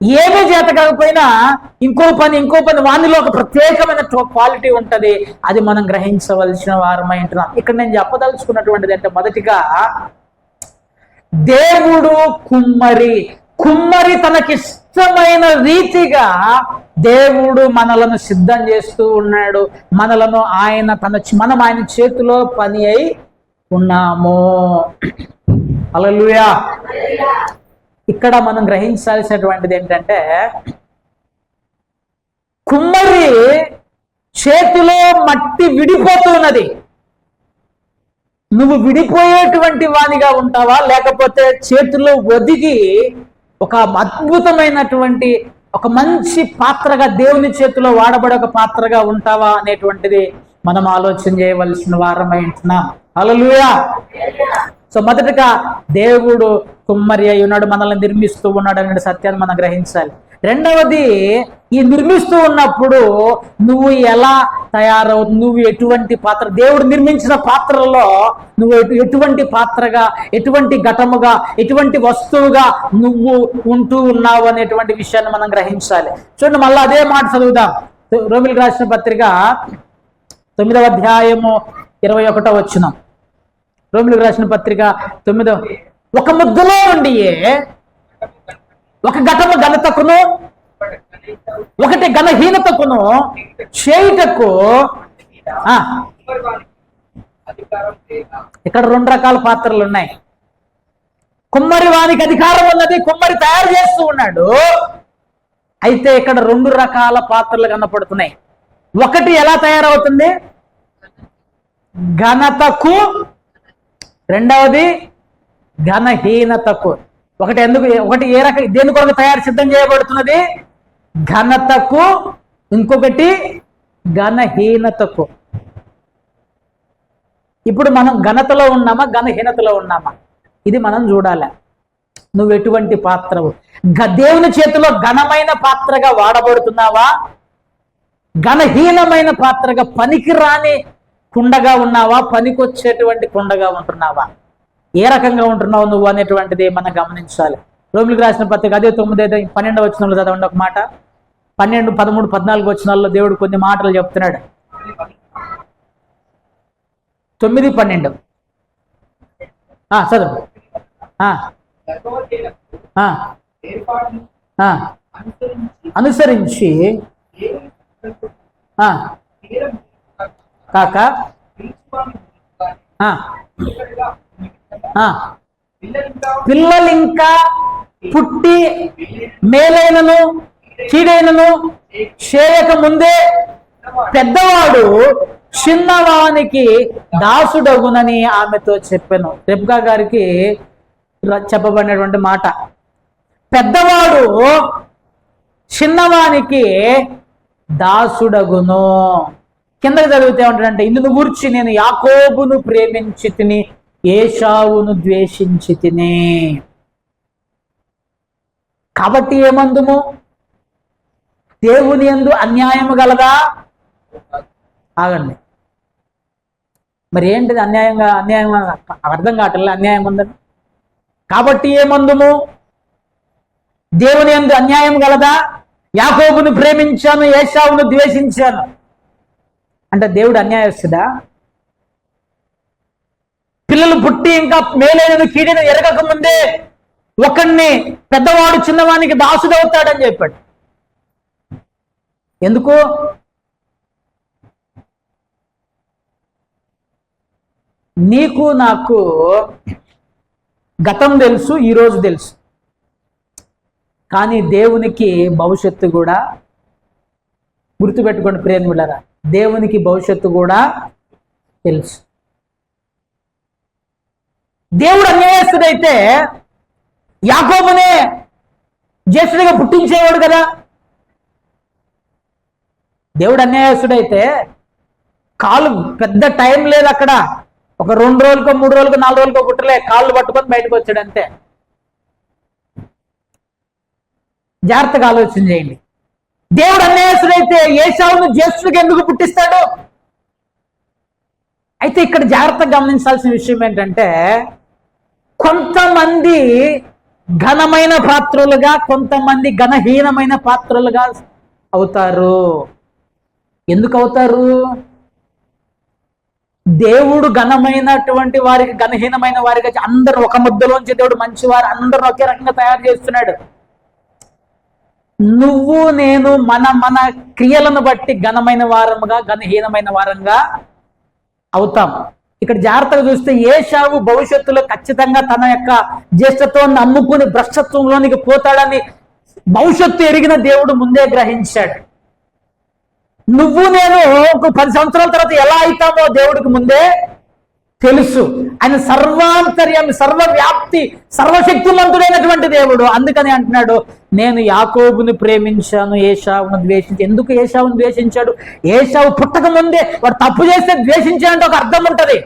ఏమీ చేత కాకపోయినా ఇంకో పని వానిలో ఒక ప్రత్యేకమైన క్వాలిటీ ఉంటుంది. అది మనం గ్రహించవలసిన వారమై ఉంటున్నాం. ఇక్కడ నేను చెప్పదలుచుకున్నటువంటిది అంటే, మొదటిగా దేవుడు కుమ్మరి తనకిష్టమైన రీతిగా దేవుడు మనలను సిద్ధం చేస్తూ ఉన్నాడు. మనలను మనం ఆయన చేతిలో పని అయి ఉన్నాము. హల్లెలూయా. ఇక్కడ మనం గ్రహించాల్సినటువంటిది ఏంటంటే, కుమ్మరి చేతిలో మట్టి విడిపోతున్నది. నువ్వు విడిపోయేటువంటి వానిగా ఉంటావా, లేకపోతే చేతిలో ఒదిగి ఒక అద్భుతమైనటువంటి ఒక మంచి పాత్రగా, దేవుని చేతిలో వాడబడే ఒక పాత్రగా ఉంటావా అనేటువంటిది మనం ఆలోచన చేయవలసిన వారమై ఉంటున్నాం. హల్లెలూయా. సో మొదటగా దేవుడు కుమ్మరి అయి ఉన్నాడు, మనల్ని నిర్మిస్తూ ఉన్నాడు అనే సత్యాన్ని మనం గ్రహించాలి. రెండవది, ఈ నిర్మిస్తూ ఉన్నప్పుడు నువ్వు ఎలా తయారవుతుంది, నువ్వు ఎటువంటి పాత్ర, దేవుడు నిర్మించిన పాత్రలో నువ్వు ఎటువంటి పాత్రగా, ఎటువంటి ఘటముగా, ఎటువంటి వస్తువుగా నువ్వు ఉంటూ ఉన్నావు అనేటువంటి విషయాన్ని మనం గ్రహించాలి. చూడండి, మళ్ళీ అదే మాట చదువుదాం. రోమీయులకు రాసిన పత్రిక 9వ అధ్యాయము 21వ వచనం. రోమీయులకు రాసిన పత్రిక 9వ, ఒక ముద్దలో నుండి ఒక ఘటము ఘనతకును, ఒకటి ఘనహీనతకును చేయుటకు. ఇక్కడ 2 రకాల పాత్రలు ఉన్నాయి. కుమ్మరి వానికి అధికారం ఉన్నది, కుమ్మరి తయారు చేస్తూ ఉన్నాడు. అయితే ఇక్కడ 2 రకాల పాత్రలు కనపడుతున్నాయి. ఒకటి ఎలా తయారవుతుంది? ఘనతకు, రెండవది ఘనహీనతకు. ఒకటి ఏ రకం దేని కొరకు సిద్ధం చేయబడుతున్నది? ఘనతకు, ఇంకొకటి ఘనహీనతకు. ఇప్పుడు మనం ఘనతలో ఉన్నామా, ఘనహీనతలో ఉన్నామా? ఇది మనం చూడాలి. నువ్వు ఎటువంటి పాత్రవు? దేవుని చేతిలో ఘనమైన పాత్రగా వాడబడుతున్నావా, ఘనహీనమైన పాత్రగా పనికిరాని కుండగా ఉన్నావా, పనికొచ్చేటువంటి కుండగా ఉంటున్నావా? ఏ రకంగా ఉంటున్నావు నువ్వు అనేటువంటిది మనం గమనించాలి. రోమిలికి రాసిన పత్రిక అదే 9-12 వచనంలో చదవండి ఒక మాట. 12, 13, 14 వచనాల్లో దేవుడు కొన్ని మాటలు చెప్తున్నాడు. 9, 12 చదువు. అనుసరించి కాక పిల్లలింకా పుట్టి మేలైనను కీడైనను చేయక ముందే పెద్దవాడు చిన్నవానికి దాసుడగునని ఆమెతో చెప్పాను. రెబ్కా గారికి చెప్పబడినటువంటి మాట. పెద్దవాడు చిన్నవానికి దాసుడగును. కిందకి చదివితే ఏమంటాడంటే, ఇందును గూర్చి నేను యాకోబును ప్రేమించి తిని ఏశావును ద్వేషించి తిని. కాబట్టి ఏమందుము? దేవుని యందు అన్యాయము గలదా? ఆగండి, మరి ఏంటిది అన్యాయం అర్థం కావట్లే. అన్యాయం ఉందని కాబట్టి ఏమందుము? దేవుని యందు అన్యాయం గలదా? యాకోబును ప్రేమించాను, ఏశావును ద్వేషించాను అంటే దేవుడు అన్యాయస్తుడా? పిల్లలు పుట్టి ఇంకా మేలైనను కీడైన ఎరగక ముందే ఒకడిని పెద్దవాడు చిన్నవానికి దాసుడవుతాడని చెప్పాడు. ఎందుకు? నీకు నాకు గతం తెలుసు, ఈరోజు తెలుసు, కానీ దేవునికి భవిష్యత్తు కూడా. గుర్తుపెట్టుకోండి ప్రియమిళ్ళరా, దేవునికి భవిష్యత్తు కూడా తెలుసు. దేవుడు అన్యాయస్తుడైతే యాకోబునే జ్యేష్ఠుడిగా పుట్టించేవాడు కదా. దేవుడు అన్యాయస్తుడైతే కాలు పెద్ద టైం లేదు అక్కడ. ఒక 2 రోజులకో 3 రోజులకో 4 రోజులకో పుట్టలే, కాళ్ళు పట్టుకొని బయటకు వచ్చాడు అంతే. జాగ్రత్తగా ఆలోచన చేయండి. దేవుడు అన్యాయస్తుడైతే ఏశావును జ్యేష్ఠుడికి ఎందుకు పుట్టిస్తాడు? అయితే ఇక్కడ జాగ్రత్తగా గమనించాల్సిన విషయం ఏంటంటే, కొంతమంది ఘనమైన పాత్రులుగా, కొంతమంది ఘనహీనమైన పాత్రులుగా అవుతారు. ఎందుకు అవుతారు? దేవుడు ఘనమైనటువంటి వారికి, ఘనహీనమైన వారికి అందరూ ఒక ముద్దలోంచి దేవుడు మంచివారు అందరూ ఒకే రకంగా తయారు చేస్తున్నాడు. నువ్వు నేను మన క్రియలను బట్టి ఘనమైన వారముగా, ఘనహీనమైన వారంగా అవుతాం. ఇక్కడ జాగ్రత్తగా చూస్తే ఏశావు భవిష్యత్తులో ఖచ్చితంగా తన యొక్క జ్యేష్ఠత్వాన్ని నమ్ముకుని భ్రష్టత్వంలోనికి పోతాడని భవిష్యత్తు ఎరిగిన దేవుడు ముందే గ్రహించాడు. నువ్వు నేను ఒక 10 సంవత్సరాల తర్వాత ఎలా అవుతామో దేవుడికి ముందే తెలుసు. ఆయన సర్వాంతర్యామి, సర్వవ్యాప్తి, సర్వశక్తిమంతుడైనటువంటి దేవుడు. అందుకని అంటున్నాడు, నేను యాకోబుని ప్రేమించాను, ఏశావును ద్వేషించి. ఎందుకు ఏశావును ద్వేషించాడు? ఏశావు పుట్టక ముందే వాడు తప్పు చేస్తే ద్వేషించాడంటే ఒక అర్థం ఉంటది.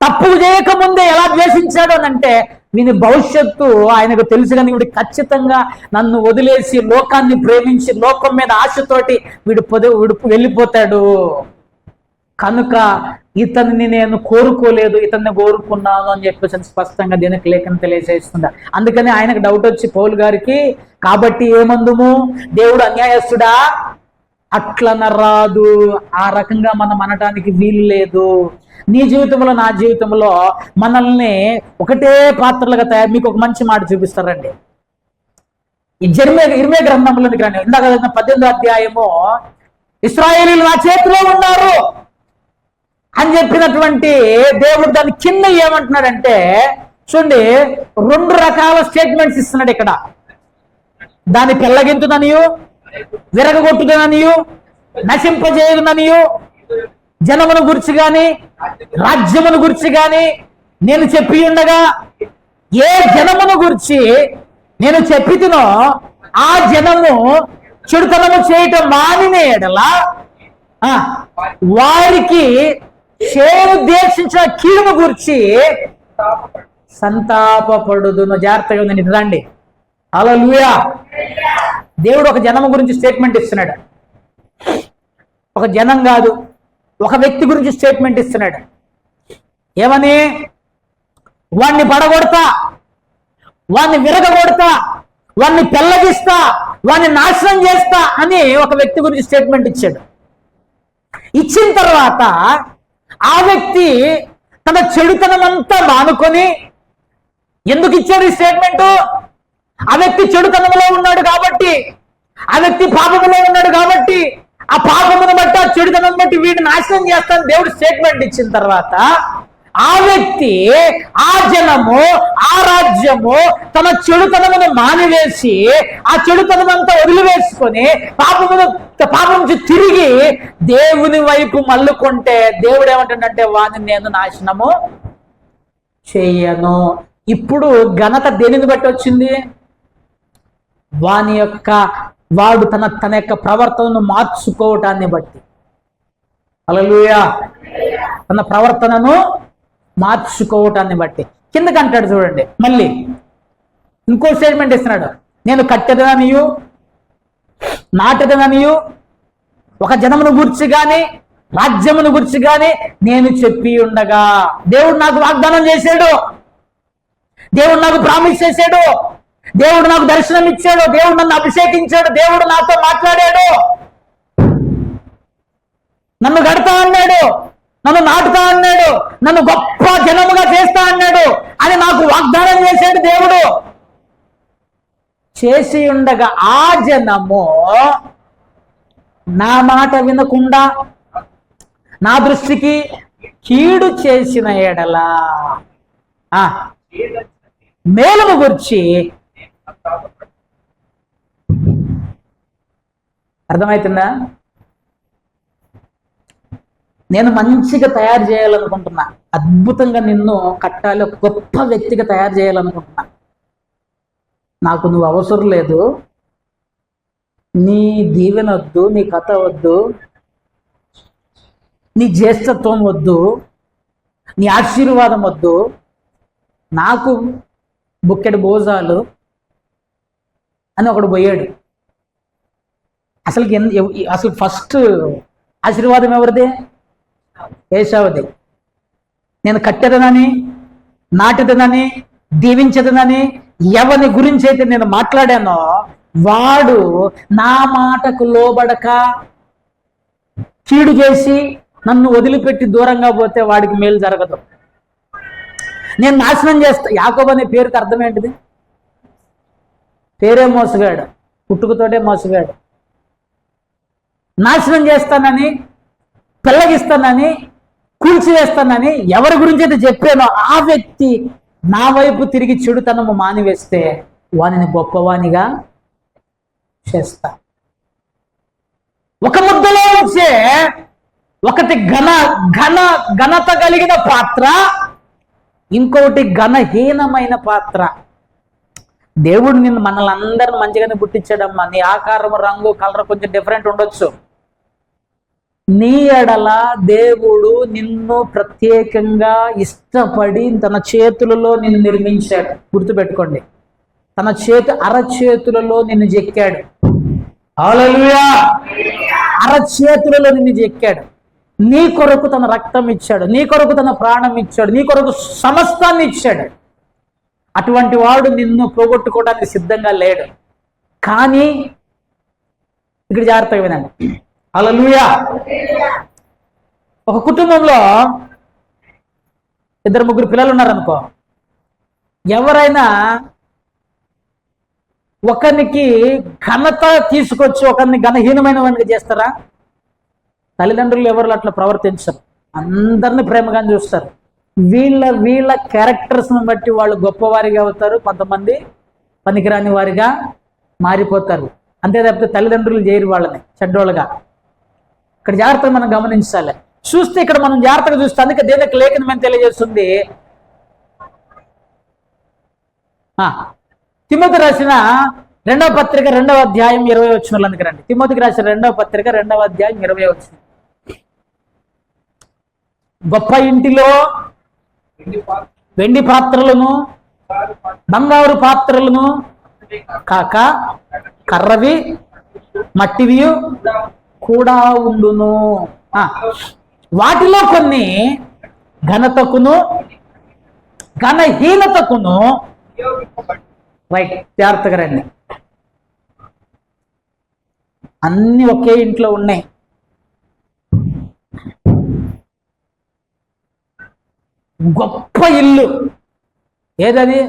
తప్పు చేయకముందే ఎలా ద్వేషించాడు అని అంటే, వీని భవిష్యత్తు ఆయనకు తెలుసు. కానీ వీడు ఖచ్చితంగా నన్ను వదిలేసి లోకాన్ని ప్రేమించి లోకం మీద ఆశతోటి వీడు వెళ్ళిపోతాడు. కనుక ఇతన్ని నేను కోరుకోలేదు, ఇతన్ని కోరుకున్నాను అని చెప్పేసి స్పష్టంగా దీనికి లేఖనం తెలియజేస్తుంది. అందుకని ఆయనకు డౌట్ వచ్చి పౌలు గారికి, కాబట్టి ఏమందుము? దేవుడు అన్యాయస్తుడా? అట్లనరాదు. ఆ రకంగా మనం అనటానికి వీలు లేదు. నీ జీవితంలో, నా జీవితంలో మనల్ని ఒకటే పాత్రలుగా తయారు. మీకు ఒక మంచి మాట చూపిస్తారండి. ఈ ఇర్మియా గ్రంథంలోనికి రండి. ఇందాక 18వ అధ్యాయము, ఇశ్రాయేలీయులు నా చేతిలో ఉన్నారు అని చెప్పినటువంటి దేవుడు దాని కింద ఏమంటున్నాడంటే, చూడండి, 2 రకాల స్టేట్మెంట్స్ ఇస్తున్నాడు ఇక్కడ. దాన్ని పెళ్ళగింతుననియు విరగగొట్టుదననియు నశింపజేయుదననియు జనమును గురించి గాని రాజ్యమును గురించి గాని నేను చెప్పి ఉండగా, ఏ జనమును గురించి నేను చెప్పితినో ఆ జనము చెడుతనము చేయటం మానిన ఎడల వారికి చేరుద్దేశించిన కీడును గురించి సంతాపపడుదును. జాగ్రత్తగా ఉందండి, రండి. హల్లెలూయా. దేవుడు ఒక జనము గురించి స్టేట్మెంట్ ఇస్తున్నాడు. ఒక జనం కాదు, ఒక వ్యక్తి గురించి స్టేట్మెంట్ ఇస్తున్నాడు. ఏమని? వాణ్ణి పడగొడతా, వాణ్ణి విరగగొడతా, వాణ్ణి పెళ్ళగిస్తా, వాణ్ణి నాశనం చేస్తా అని ఒక వ్యక్తి గురించి స్టేట్మెంట్ ఇచ్చాడు. ఇచ్చిన తర్వాత ఆ వ్యక్తి తన చెడుతనం అంతా మానుకొని, ఎందుకు ఇచ్చాడు ఈ స్టేట్మెంటు? ఆ వ్యక్తి చెడుతనంలో ఉన్నాడు కాబట్టి, ఆ వ్యక్తి పాపములో ఉన్నాడు కాబట్టి, ఆ పాపమును బట్టి ఆ చెడుతనం బట్టి వీడిని నాశనం చేస్తాను దేవుడు స్టేట్మెంట్ ఇచ్చిన తర్వాత ఆ వ్యక్తి, ఆ జనము, ఆ రాజ్యము తన చెడుతనమును మానివేసి ఆ చెడుతనం అంతా వదిలివేసుకొని పాపం నుంచి తిరిగి దేవుని వైపు మల్లుకుంటే దేవుడు ఏమంటాడంటే, వాడిని నేను నాశనము చెయ్యను. ఇప్పుడు ఘనత దేనిని బట్టి వచ్చింది? వాడు తన యొక్క ప్రవర్తనను మార్చుకోవటాన్ని బట్టి. హల్లెలూయా. తన ప్రవర్తనను మార్చుకోవటాన్ని బట్టి. కిందకి అంటాడు చూడండి, మళ్ళీ ఇంకో స్టేట్మెంట్ ఇస్తున్నాడు. నేను కట్టెదననియు నాటెదననియు ఒక జనమును గురించి గాని రాజ్యమును గురించి గాని నేను చెప్పి ఉండగా, దేవుడు నాకు వాగ్దానం చేశాడు, దేవుడు నాకు ప్రామిస్ చేశాడు, దేవుడు నాకు దర్శనం ఇచ్చాడు, దేవుడు నన్ను అభిషేకించాడు, దేవుడు నాతో మాట్లాడాడు, నన్ను గడతా అన్నాడు, నన్ను నాటుతా అన్నాడు, నన్ను గొప్ప జనముగా చేస్తా అన్నాడు అని నాకు వాగ్దానం చేశాడు దేవుడు. చేసి ఉండగా ఆ జనము నా మాట వినకుండా నా దృష్టికి కీడు చేసిన ఎడల మేలును గురించి అర్థమవుతుందా? నేను మంచిగా తయారు చేయాలనుకుంటున్నా, అద్భుతంగా నిన్ను కట్టాలి, ఒక గొప్ప వ్యక్తిగా తయారు చేయాలనుకుంటున్నా. నాకు నువ్వు అవసరం లేదు, నీ దీవెన వద్దు, నీ కథ వద్దు, నీ జ్యేష్ఠత్వం వద్దు, నీ ఆశీర్వాదం వద్దు, నాకు బుక్కెడు భోజాలు అని ఒకడు పోయాడు. అసలు ఫస్ట్ ఆశీర్వాదం ఎవరిది? ఏశావుది. నేను కట్టెదనని నాటెదనని దీవించదనని ఎవరి గురించి అయితే నేను మాట్లాడానో వాడు నా మాటకు లోబడక కీడు చేసి నన్ను వదిలిపెట్టి దూరంగా పోతే వాడికి మేలు జరగదు. నేను నాశనం చేస్తా. యాకోబు అనే పేరుకి అర్థం ఏంటిది? పేరే మోసగాడు, పుట్టుకతోటే మోసగాడు. నాశనం చేస్తానని, పెళ్ళగిస్తానని, కూల్చివేస్తానని ఎవరి గురించి అయితే చెప్పానో ఆ వ్యక్తి నా వైపు తిరిగి చెడుతనము మానివేస్తే వానిని గొప్పవానిగా చేస్తా. ఒక ముద్దలో ఉంచే ఒకటి ఘనత కలిగిన పాత్ర, ఇంకొకటి ఘనహీనమైన పాత్ర. దేవుడు నిన్ను మనల్ని అందరిని మంచిగానే పుట్టించాడమ్మా. నీ ఆకారం, రంగు, కలర్ కొంచెం డిఫరెంట్ ఉండొచ్చు. నీ ఎడల దేవుడు నిన్ను ప్రత్యేకంగా ఇష్టపడి తన చేతులలో నిన్ను నిర్మించాడు. గుర్తుపెట్టుకోండి, తన అరచేతులలో నిన్ను చెక్కాడు. హల్లెలూయా. అరచేతులలో నిన్ను చెక్కాడు. నీ కొరకు తన రక్తం ఇచ్చాడు, నీ కొరకు తన ప్రాణం ఇచ్చాడు, నీ కొరకు సమస్తాన్ని ఇచ్చాడు. అటువంటి వాడు నిన్ను పోగొట్టుకోవడానికి సిద్ధంగా లేడు. కానీ ఇక్కడ జాగ్రత్తగా వినండి. హల్లెలూయా. ఒక కుటుంబంలో 2-3 పిల్లలు ఉన్నారనుకో, ఎవరైనా ఒకరికి ఘనత తీసుకొచ్చి ఒకరిని ఘనహీనమైన వాడిని చేస్తారా? తల్లిదండ్రులు ఎవరు అట్లా ప్రవర్తించరు. అందరిని ప్రేమగా చూస్తారు. వీళ్ళ క్యారెక్టర్స్ని బట్టి వాళ్ళు గొప్పవారిగా అవుతారు, కొంతమంది పనికిరాని వారిగా మారిపోతారు. అంతే తప్పితే తల్లిదండ్రులు చేయరు వాళ్ళని చెడ్డోళ్ళగా. ఇక్కడ జాగ్రత్తగా మనం గమనించాలి. చూస్తే ఇక్కడ మనం జాగ్రత్తగా చూస్తే అందుకే దేవునికి లేఖనం ఏం తెలియజేస్తుంది. తిమోతి రాసిన 2వ పత్రిక 2వ అధ్యాయం 20 వచనాలు అందుకరండి. తిమోతికి రాసిన 2వ పత్రిక 2వ అధ్యాయం 20 వచనం. గొప్ప ఇంటిలో వెండి పాత్రలను బంగారు పాత్రలను కాక కర్రవి మట్టివి కూడా ఉండును. వాటిలో కొన్ని ఘనతకును ఘనహీనతకును. రైట్, జాగ్రత్తగా రండి. అన్ని ఒకే ఇంట్లో ఉన్నాయి. గొప్ప ఇల్లు ఏదది?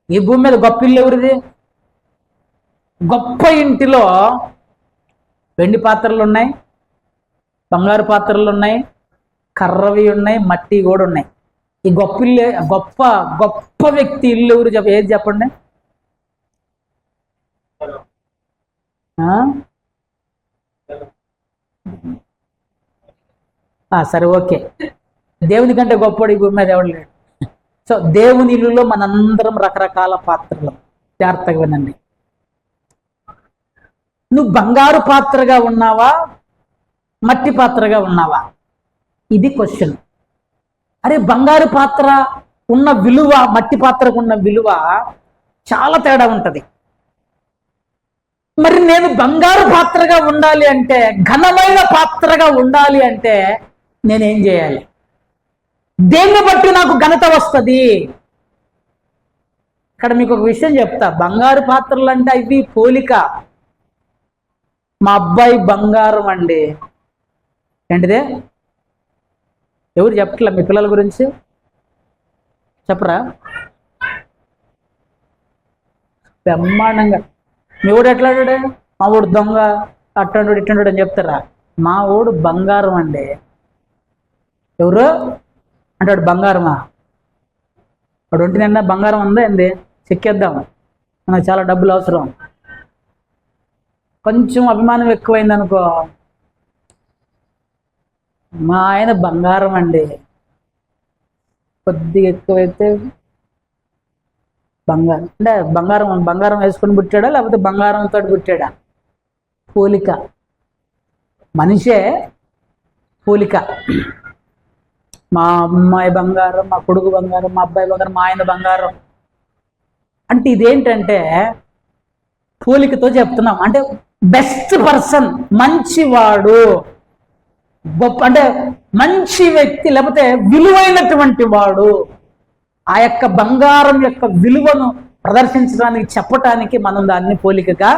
ఈ భూమి మీద గొప్ప ఇల్లు ఎవరిది? గొప్ప ఇంటిలో వెండి పాత్రలు ఉన్నాయి, బంగారు పాత్రలు ఉన్నాయి, కర్రవి ఉన్నాయి, మట్టి కూడా ఉన్నాయి. ఈ గొప్ప ఇల్లు, గొప్ప గొప్ప వ్యక్తి ఇల్లు ఎవరు ఏది చెప్పండి? సరే, ఓకే. దేవుని కంటే గొప్పవాడు ఈ భూమి మీద ఎవడు లేడు. సో దేవుని ఇల్లులో మనందరం రకరకాల పాత్రలు. జాగ్రత్తగా వినండి. నువ్వు బంగారు పాత్రగా ఉన్నావా, మట్టి పాత్రగా ఉన్నావా? ఇది క్వశ్చన్. అరే, బంగారు పాత్ర ఉన్న విలువ మట్టి పాత్రకు ఉన్న విలువ చాలా తేడా ఉంటుంది. మరి నేను బంగారు పాత్రగా ఉండాలి అంటే, ఘనమైన పాత్రగా ఉండాలి అంటే నేనేం చేయాలి? దేన్ని బట్టి నాకు ఘనత వస్తుంది? ఇక్కడ మీకు ఒక విషయం చెప్తా. బంగారు పాత్రలు అంటే ఇవి పోలిక. మా అబ్బాయి బంగారం అండి. ఏంటిదే? ఎవరు చెప్పట్లా మీ పిల్లల గురించి? చెప్పరా? బ్రహ్మాండంగా. మీ ఊడు ఎట్లా అన్నాడే? మా ఊడు దొంగ, అట్టండు ఇట్టండు అని చెప్తారా? మా ఊడు బంగారం అండి. ఎవరు అంటాడు? బంగారమా? వాడు ఒంటి నిండా బంగారం ఉందా ఏంది? చెక్కేద్దాం, మనకు చాలా డబ్బులు అవసరం. కొంచెం అభిమానం ఎక్కువైంది అనుకో, మా ఆయన బంగారం అండి. కొద్దిగా ఎక్కువైతే బంగారం అంటే బంగారం వేసుకొని పుట్టాడా లేకపోతే బంగారంతో పుట్టాడా? పోలిక. మనిషే పోలిక. మా అమ్మాయి బంగారం, మా కొడుకు బంగారం, మా అబ్బాయి బంగారం, మా ఆయన బంగారం అంటే ఇదేంటంటే పోలికతో చెప్తున్నాం. అంటే బెస్ట్ పర్సన్, మంచివాడు, గొప్ప అంటే మంచి వ్యక్తి, లేకపోతే విలువైనటువంటి వాడు. ఆ యొక్క బంగారం యొక్క విలువను ప్రదర్శించడానికి, చెప్పటానికి మనం దాన్ని పోలికగా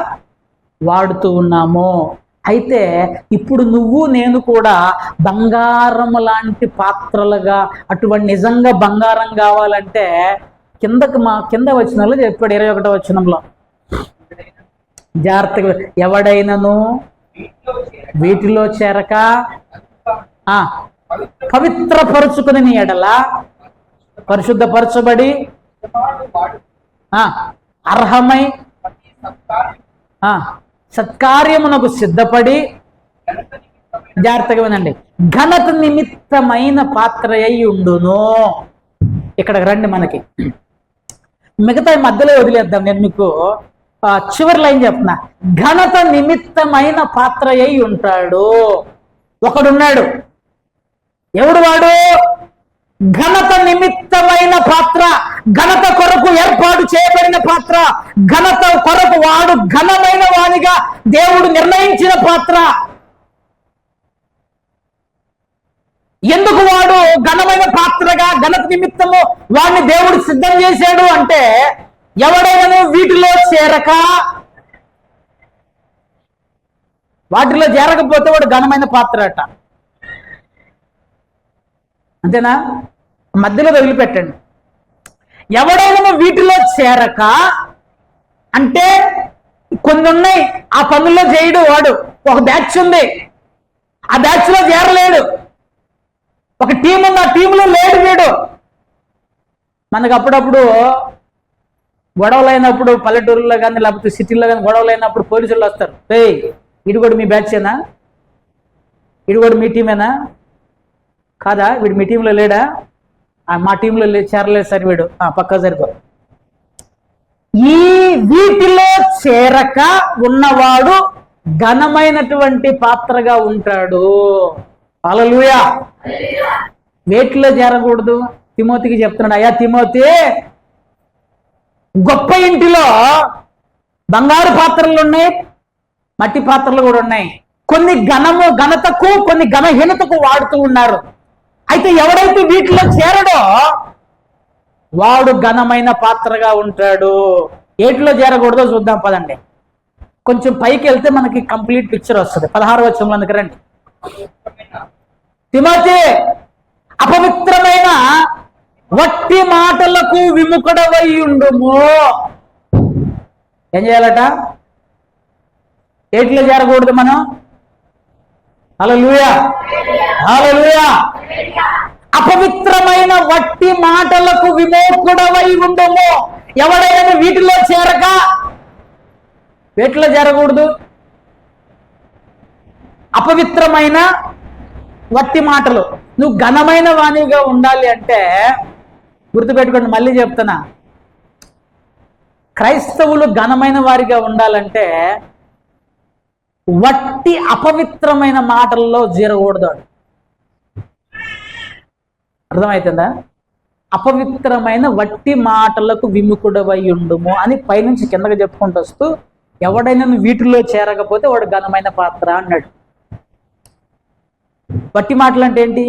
వాడుతూ ఉన్నాము. అయితే ఇప్పుడు నువ్వు నేను కూడా బంగారం లాంటి పాత్రలుగా, అటువంటి నిజంగా బంగారం కావాలంటే కింద వచనంలో చెప్పాడు, 21వ వచనంలో. జాగ్రత్తగా, ఎవడైనను వీటిలో చేరక పవిత్రపరుచుకుని నీ ఎడల పరిశుద్ధపరచబడి అర్హమై సత్కార్యమునకు సిద్ధపడి, జాగ్రత్తగా వినండి, ఘనత నిమిత్తమైన పాత్ర అయి ఉండును. ఇక్కడికి రండి. మనకి మిగతా మధ్యలో వదిలేద్దాం. నేను మీకు చివరి లైన్ చెప్తున్నా. ఘనత నిమిత్తమైన పాత్ర అయి ఉంటాడు. ఒకడున్నాడు. ఎవడు వాడు? ఘనత నిమిత్తమైన పాత్ర, ఘనత కొరకు ఏర్పాటు చేయబడిన పాత్ర, ఘనత కొరకు వాడు ఘనమైన వానిగా దేవుడు నిర్ణయించిన పాత్ర. ఎందుకు వాడు ఘనమైన పాత్రగా, ఘనత నిమిత్తము వాడిని దేవుడు సిద్ధం చేశాడు అంటే, ఎవడైనా వీటిలో చేరక, వాటిలో చేరకపోతే వాడు ఘనమైన పాత్ర అట. అంతేనా? మధ్యలో వదిలిపెట్టండి. ఎవడైనా వీటిలో చేరక అంటే కొన్ని ఉన్నాయి, ఆ పనుల్లో చేయడు వాడు. ఒక బ్యాచ్ ఉంది, ఆ బ్యాచ్ లో చేరలేడు. ఒక టీం ఉంది, ఆ టీంలో లేడు వీడు. మనకు అప్పుడప్పుడు గొడవలు అయినప్పుడు పల్లెటూరులో కానీ లేకపోతే సిటీలో కానీ గొడవలు అయినప్పుడు పోలీసులు వస్తారు. ఇడు కూడా మీ బ్యాచేనా, ఇడు కూడా మీ టీమేనా, కాదా, వీడు మీ టీంలో లేడా, మా టీంలో చేరలేదు సార్, వీడు పక్కా సరిపో. ఈ వీటిలో చేరక ఉన్నవాడు ఘనమైనటువంటి పాత్రగా ఉంటాడు. హల్లెలూయా. వేటిలో చేరకూడదు? తిమోతికి చెప్తున్నాడు, అయ్యా తిమోతి, గొప్ప ఇంటిలో బంగారు పాత్రలు ఉన్నాయి, మట్టి పాత్రలు కూడా ఉన్నాయి. కొన్ని ఘనతకు కొన్ని ఘనహీనతకు వాడుతూ ఉన్నారు. అయితే ఎవడైతే వీటిలో చేరడో వాడు ఘనమైన పాత్రగా ఉంటాడు. ఏటిలో చేరకూడదో చూద్దాం పదండి. కొంచెం పైకి వెళ్తే మనకి కంప్లీట్ పిక్చర్ వస్తుంది. 16వ వచనంలోకి రండి. తిమోతి, అపవిత్రమైన వట్టి మాటలకు విముఖుడవై ఉండుము. ఏం చేయాలట? ఏటిలో చేరకూడదు మనం? హల్లెలూయా, హల్లెలూయా. అపవిత్రమైన వట్టి మాటలకు విముఖుడవై ఉండుము. ఎవడైనా వీటిలో చేరక వీటిలో చేరకూడదు. అపవిత్రమైన వట్టి మాటలు. నువ్వు ఘనమైన వాణిగా ఉండాలి అంటే గుర్తుపెట్టుకోండి, మళ్ళీ చెప్తున్నా, క్రైస్తవులు ఘనమైన వారిగా ఉండాలంటే వట్టి అపవిత్రమైన మాటల్లో చేరకూడదు. అర్థమవుతుందా? అపవిత్రమైన వట్టి మాటలకు విముఖుడవై ఉండుము అని పైనుంచి కిందకి చెప్పుకుంటూ వస్తూ, ఎవడైనా వీటిలో చేరకపోతే వాడు ఘనమైన పాత్ర అన్నాడు. వట్టి మాటలు అంటే ఏంటి?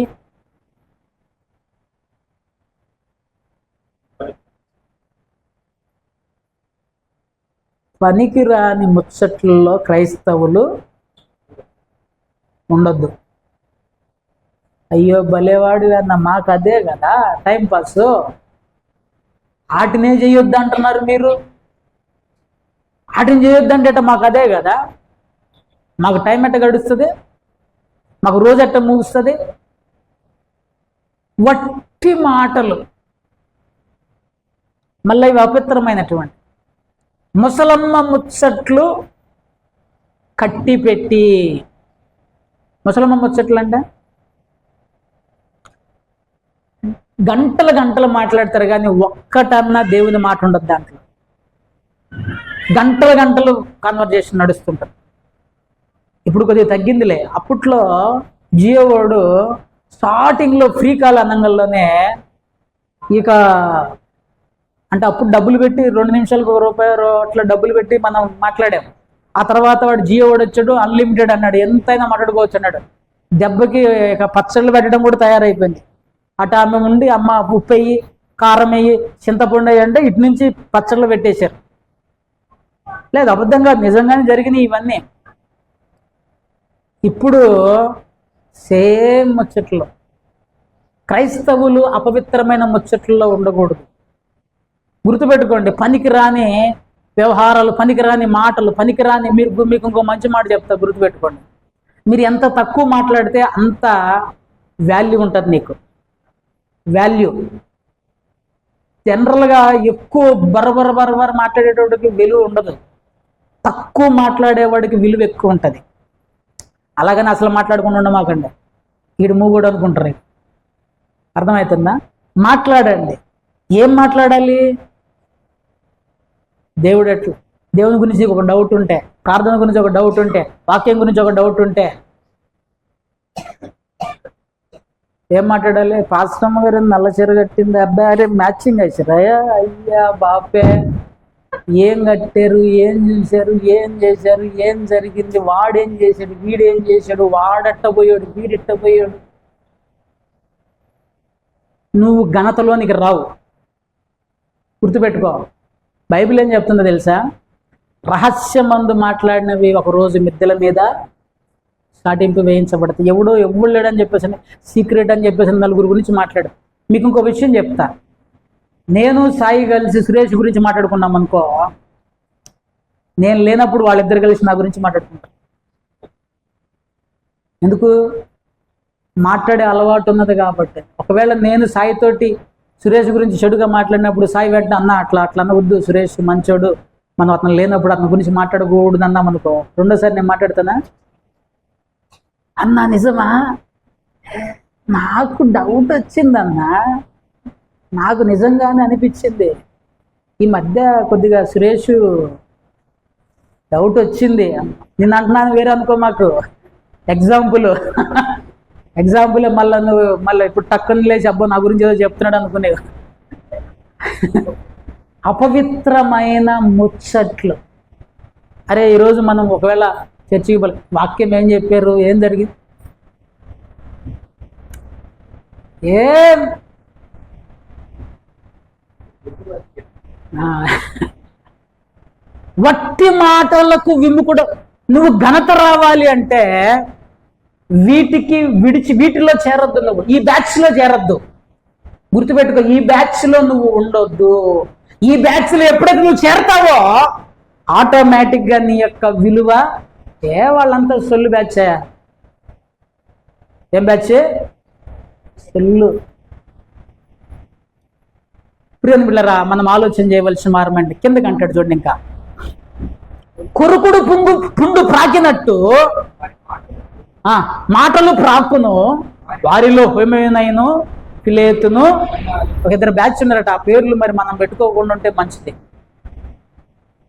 పనికిరాని ముచ్చట్లలో క్రైస్తవులు ఉండొద్దు. అయ్యో భలేవాడు అన్న, మాకు అదే కదా టైం పాస్, ఆటినే చేయొద్దు అంటున్నారు మీరు. ఆటిని చేయొద్దంటే మాకు అదే కదా, మాకు టైం ఎట్ట గడుస్తుంది, మాకు రోజు ఎట్ట ముగుస్తుంది. వట్టి మాటలు, మళ్ళీ ఇవి అపవిత్రమైనటువంటి ముసలమ్మ ముచ్చట్లు కట్టి పెట్టి. ముసలమ్మ ముచ్చట్లు అంటే గంటలు గంటలు మాట్లాడతారు కానీ ఒక్కటన్నా దేవుని మాట ఉండదు దాంట్లో. గంటలు గంటలు కన్వర్జేషన్ నడుస్తుంటారు. ఇప్పుడు కొద్దిగా తగ్గిందిలే. అప్పట్లో జియో వాడు స్టార్టింగ్లో ఫ్రీ కాల్ అనంగంలోనే ఇక అంటే అప్పుడు డబ్బులు పెట్టి 2 నిమిషాలకు ₹1 అట్లా డబ్బులు పెట్టి మనం మాట్లాడాం. ఆ తర్వాత వాడు జియో వాడు వచ్చాడు, అన్లిమిటెడ్ అన్నాడు, ఎంతైనా మాట్లాడుకోవచ్చు అన్నాడు. దెబ్బకి ఇక పచ్చళ్ళు పెట్టడం కూడా తయారైపోయింది. అటు ఆమె ఉండి, అమ్మ ఉప్పు వేయి, కారం వేయి, చింతపండు వేయి అంటే ఇటు నుంచి పచ్చళ్ళు పెట్టేశారు. లేదు, అబద్ధంగా నిజంగానే జరిగినాయి ఇవన్నీ. ఇప్పుడు సేమ్ ముచ్చట్లు. క్రైస్తవులు అపవిత్రమైన ముచ్చట్లలో ఉండకూడదు. గుర్తుపెట్టుకోండి, పనికిరాని వ్యవహారాలు, పనికిరాని మాటలు, పనికిరాని మీకు ఇంకో మంచి మాట చెప్తా, గుర్తుపెట్టుకోండి. మీరు ఎంత తక్కువ మాట్లాడితే అంత వాల్యూ ఉంటుంది నీకు. వాల్యూ జనరల్గా ఎక్కువ బరబర మాట్లాడేటోడికి విలువ ఉండదు, తక్కువ మాట్లాడేవాడికి విలువ ఎక్కువ ఉంటుంది. అలాగని అసలు మాట్లాడకుండా ఉండమాకండి, వీడు మూగుడు అనుకుంటారు. అర్థమవుతుందా? మాట్లాడండి. ఏం మాట్లాడాలి? దేవుని గురించి ఒక డౌట్ ఉంటే, ప్రార్థన గురించి ఒక డౌట్ ఉంటే, వాక్యం గురించి ఒక డౌట్ ఉంటే ఏం మాట్లాడాలి? పాస్టమ్మ గారు నల్ల చీర కట్టింది, అబ్బాయి అరే మ్యాచింగ్ వేసారయ్యా, అయ్యా బాపే ఏం కట్టారు, ఏం చూశారు, ఏం చేశారు, ఏం జరిగింది, వాడేం చేశాడు, వీడేం చేశాడు, వాడట్టపోయాడు, వీడెట్టపోయాడు. నువ్వు ఘనతలోనికి రావు. గుర్తుపెట్టుకో, బైబిల్ ఏం చెప్తుందో తెలుసా? రహస్యమందు మాట్లాడినవి ఒకరోజు మిద్దెల మీద చాటింపు వేయించబడతాయి. ఎవడు లేడని చెప్పేసి, సీక్రెట్ అని చెప్పేసి నలుగురు గురించి మాట్లాడు. మీకు ఇంకో విషయం చెప్తా. నేను సాయి కలిసి సురేష్ గురించి మాట్లాడుకున్నాం అనుకో, నేను లేనప్పుడు వాళ్ళిద్దరు కలిసి నా గురించి మాట్లాడుకుంటారు. ఎందుకు? మాట్లాడే అలవాటు ఉన్నది కాబట్టి. ఒకవేళ నేను సాయితోటి సురేష్ గురించి చెడుగా మాట్లాడినప్పుడు సాయి వెంటనే అన్న అట్లా అట్లా అనవద్దు, సురేష్ మంచోడు, మనం అతను లేనప్పుడు అతని గురించి మాట్లాడకూడదు అన్నాం అనుకో, రెండోసారి నేను మాట్లాడతానా? అన్నా నిజమా? నాకు డౌట్ వచ్చిందన్నా, నాకు నిజంగానే అనిపించింది. ఈ మధ్య కొద్దిగా సురేష్ డౌట్ వచ్చింది. నేను అంటున్నాను వేరే అనుకో, మాకు ఎగ్జాంపుల్ మళ్ళీ ఇప్పుడు టక్కన లేచి అబ్బో నా గురించి ఏదో చెప్తున్నాడు అనుకునే. అపవిత్రమైన ముచ్చట్లు. అరే ఈరోజు మనం ఒకవేళ చర్చికి వాక్యం ఏం చెప్పారు, ఏం జరిగింది, ఏం వట్టి మాటలకు విముకుడు. నువ్వు ఘనత రావాలి అంటే వీటిలో చేరొద్దు, నువ్వు ఈ బ్యాచ్ లో చేరొద్దు. గుర్తుపెట్టుకో, ఈ బ్యాచ్ లో నువ్వు ఉండొద్దు. ఈ బ్యాచ్ లో ఎప్పుడైతే నువ్వు చేరతావో ఆటోమేటిక్ గా నీ యొక్క విలువ, వాళ్ళంతా సొల్లు బ్యాచ్. ఏం బ్యాచ్? సొల్లు. ప్రియని బిళ్ళరా, మనం ఆలోచన చేయవలసిన మారమండి. కిందకి అంటాడు చూడండి, ఇంకా కొరుకుడు పుండు ప్రాకినట్టు మాటలు ప్రాకును, వారిలో హోమేనైను ఫిలేతును. ఒక ఇద్దరు బ్యాచ్ ఉన్నారట, ఆ పేర్లు మరి మనం పెట్టుకోకుండా ఉంటే మంచిది.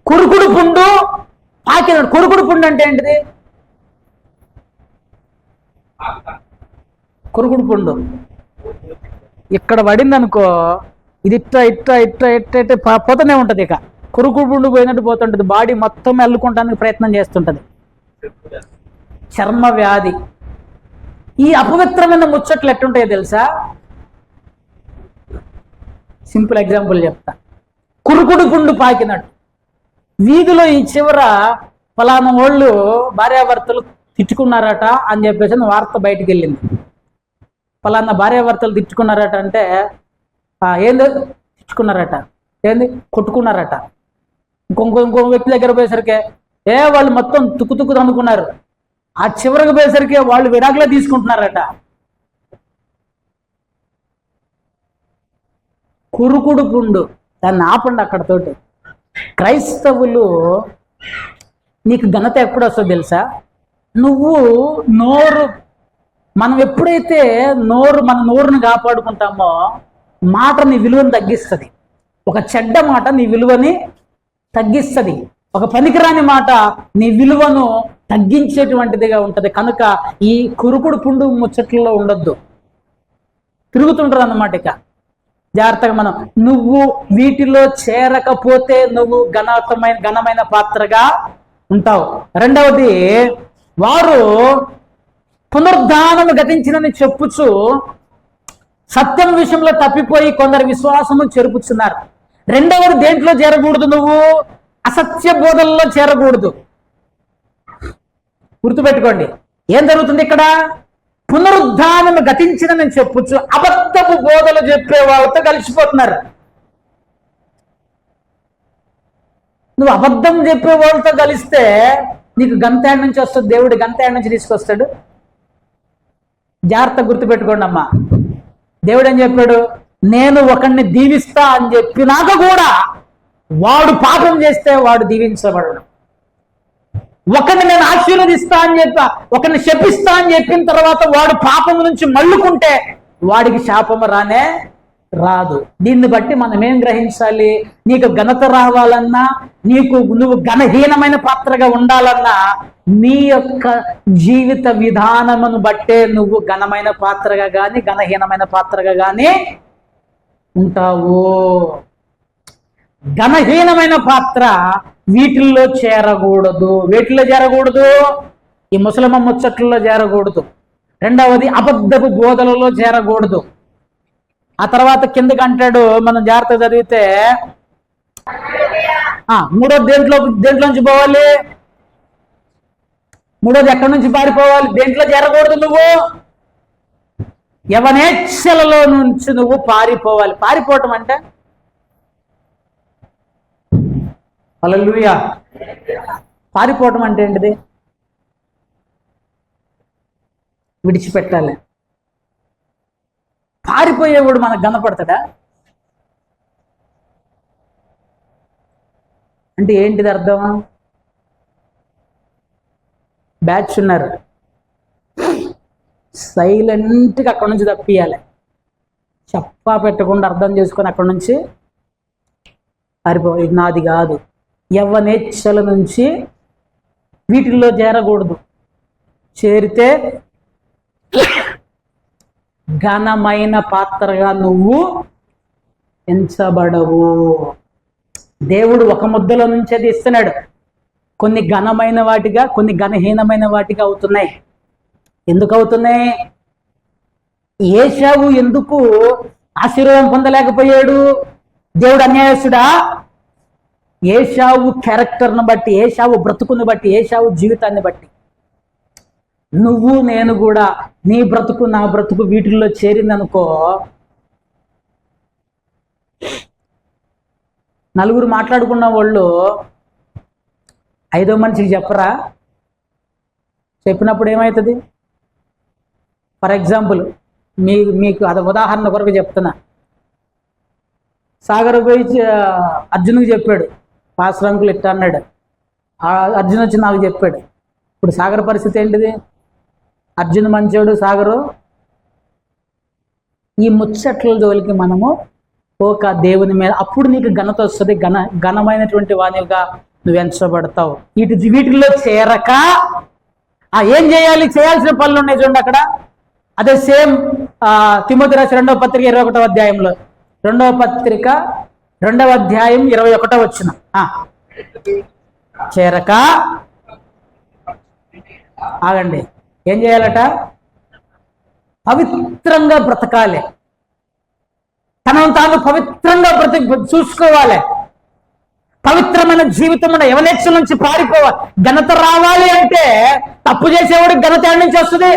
కొరుకుడు పుండు ప్రాకినట్టు. కొరుకుడు పుండు అంటే ఏంటిది? కొరుకుడు పుండు ఇక్కడ పడింది అనుకో, ఇది ఇట్లా ఇట్లా ఇట్లా ఇట్లా ఇట్లా పోతూనే ఉంటుంది. ఇక కొరుకుడు పుండు పోయినట్టు పోతుంటుంది, బాడీ మొత్తం అల్లుకుంటానికి ప్రయత్నం చేస్తుంటది. చర్మ వ్యాధి. ఈ అపవిత్రమైన ముచ్చట్లు ఎట్టుంటాయో తెలుసా? సింపుల్ ఎగ్జాంపుల్ చెప్తా. కురుకుడు పుండు పాకినట్టు. వీధిలో ఈ చివర ఫలానా వాళ్ళు భార్యాభర్తలు తిట్టుకున్నారట అని చెప్పేసి వార్త బయటికి వెళ్ళింది. ఫలానా భార్యాభర్తలు తిట్టుకున్నారట అంటే ఏంది తిట్టుకున్నారట, ఏంది కొట్టుకున్నారట. ఇంకో వ్యక్తి దగ్గర పోయేసరికి వాళ్ళు మొత్తం తుక్కు అనుకున్నారు. ఆ చివరికి పోయేసరికి వాళ్ళు విడాకులే తీసుకుంటున్నారట. కురుకుడు పుండు. దాన్ని ఆపండి అక్కడతోటి. క్రైస్తవులు నీకు ఘనత ఎప్పుడు వస్తుందో తెలుసా? నువ్వు మనం ఎప్పుడైతే మన నోరుని కాపాడుకుంటామో మాట నీ విలువను తగ్గిస్తుంది. ఒక చెడ్డ మాట నీ విలువని తగ్గిస్తుంది. ఒక పనికిరాని మాట నీ విలువను తగ్గించేటువంటిదిగా ఉంటుంది. కనుక ఈ కురుకుడు పుండు ముచ్చట్లలో ఉండొద్దు, తిరుగుతుంటారు అన్నమాట. ఇక జాగ్రత్తగా నువ్వు వీటిలో చేరకపోతే నువ్వు ఘనమైన పాత్రగా ఉంటావు. రెండవది, వారు పునరుద్ధానము గతించినని చెప్పుచు సత్యం విషయంలో తప్పిపోయి కొందరు విశ్వాసము చెరుపుచున్నారు. రెండవది దేంట్లో చేరకూడదు, నువ్వు అసత్య బోధనలో చేరకూడదు. గుర్తుపెట్టుకోండి, ఏం జరుగుతుంది ఇక్కడ? పునరుద్ధానము గతించినని చెప్పుచు అబద్ధపు బోధలు చెప్పే వాళ్ళతో కలిసిపోతున్నారు. నువ్వు అబద్ధం చెప్పే వాళ్ళతో కలిస్తే నీకు గంతేళ్ళ నుంచి వస్తుంది, దేవుడు గంతేళ్ళ నుంచి తీసుకొస్తాడు. జాగ్రత్త గుర్తుపెట్టుకోండి అమ్మా. దేవుడు ఏం చెప్పాడు? నేను ఒకరిని దీవిస్తా అని చెప్పినాక కూడా వాడు పాపం చేస్తే వాడు దీవించబడడు. ఒకరిని నేను ఆశీర్వదిస్తా అని చెప్పా, ఒకరిని శపిస్తా అని చెప్పిన తర్వాత వాడు పాపం నుంచి మళ్ళుకుంటే వాడికి శాపము రానే రాదు. దీన్ని బట్టి మనం ఏం గ్రహించాలి? నీకు ఘనత రావాలన్నా, నువ్వు ఘనహీనమైన పాత్రగా ఉండాలన్నా నీ యొక్క జీవిత విధానమును బట్టే నువ్వు ఘనమైన పాత్రగా కానీ ఘనహీనమైన పాత్రగా కానీ ఉంటావు. ఘనహీనమైన పాత్ర వీటిల్లో చేరకూడదు. వేటిల్లో చేరకూడదు? ఈ ముసలమ్మ ముచ్చట్లలో చేరకూడదు. రెండవది, అబద్ధపు బోధలలో చేరకూడదు. ఆ తర్వాత కిందకి అంటాడు, మనం జాగ్రత్త చదివితే మూడోది దేంట్లోంచి పోవాలి? మూడోది ఎక్కడి నుంచి పారిపోవాలి? దేంట్లో చేరకూడదు? నువ్వు యవనేచ్ఛలలో నుంచి నువ్వు పారిపోవాలి. పారిపోవటం అంటే హల్లెలూయా. పారిపోవటం అంటే ఏంటిది? విడిచిపెట్టాలి. పారిపోయేవాడు మనకు కనపడతాడా? అంటే ఏంటిది అర్థం? బ్యాచ్ ఉన్నారు, సైలెంట్గా అక్కడి నుంచి తప్పియాలి, చెప్పా పెట్టకుండా అర్థం చేసుకొని అక్కడి నుంచి పారిపో. ఇది నాది కాదు. యవ్వనేచ్ఛల నుంచి వీటిల్లో చేరకూడదు. చేరితే ఘనమైన పాత్రగా నువ్వు ఎంచబడవు. దేవుడు ఒక ముద్దలో నుంచి అది ఇస్తున్నాడు. కొన్ని ఘనమైన వాటిగా, కొన్ని ఘనహీనమైన వాటిగా అవుతున్నాయి. ఎందుకు అవుతున్నాయి? ఏశావు ఎందుకు ఆశీర్వాదం పొందలేకపోయాడు? దేవుడు అన్యాయస్తుడా? ఏశావు క్యారెక్టర్ను బట్టి, ఏశావు బ్రతుకుని బట్టి, ఏశావు జీవితాన్ని బట్టి నువ్వు నేను కూడా నీ బ్రతుకు నా బ్రతుకు వీటిల్లో చేరిందనుకో, నలుగురు మాట్లాడుకున్న వాళ్ళు ఐదో మనిషికి చెప్పరా? చెప్పినప్పుడు ఏమవుతుంది? ఫర్ ఎగ్జాంపుల్ మీకు అది ఉదాహరణ కొరకు చెప్తున్నా. సాగర్ పోయి అర్జున్కి చెప్పాడు, పాస్టర్ అంకుల్ ఇట్లా అన్నాడు. అర్జున్ వచ్చి నాకు చెప్పాడు. ఇప్పుడు సాగర్ పరిస్థితి ఏంటిది? అర్జున్ మంచోడు, సాగరు ఈ ముచ్చట్ల జోలికి మనము ఒక దేవుని మీద, అప్పుడు నీకు ఘనత వస్తుంది, ఘనమైనటువంటి వాణిగా నువ్వు ఎంచబడతావు. వీటిల్లో చేరక ఏం చేయాలి? చేయాల్సిన పనులు ఉన్నాయి చూడండి అక్కడ. అదే సేమ్ తిమోతి రాసిన 2వ పత్రిక 21వ అధ్యాయంలో, 2వ పత్రిక 2వ అధ్యాయం 21వ వచనం. చేరక ఆగండి, ఏం చేయాలట? పవిత్రంగా బ్రతకాలి, తనను తాను పవిత్రంగా చూసుకోవాలి. పవిత్రమైన జీవితం ఉన్న యవనేచ్ఛల నుంచి పారిపోవాలి. ఘనత రావాలి అంటే తప్పు చేసేవాడికి ఘనత ఎక్కడి నుంచి వస్తుంది?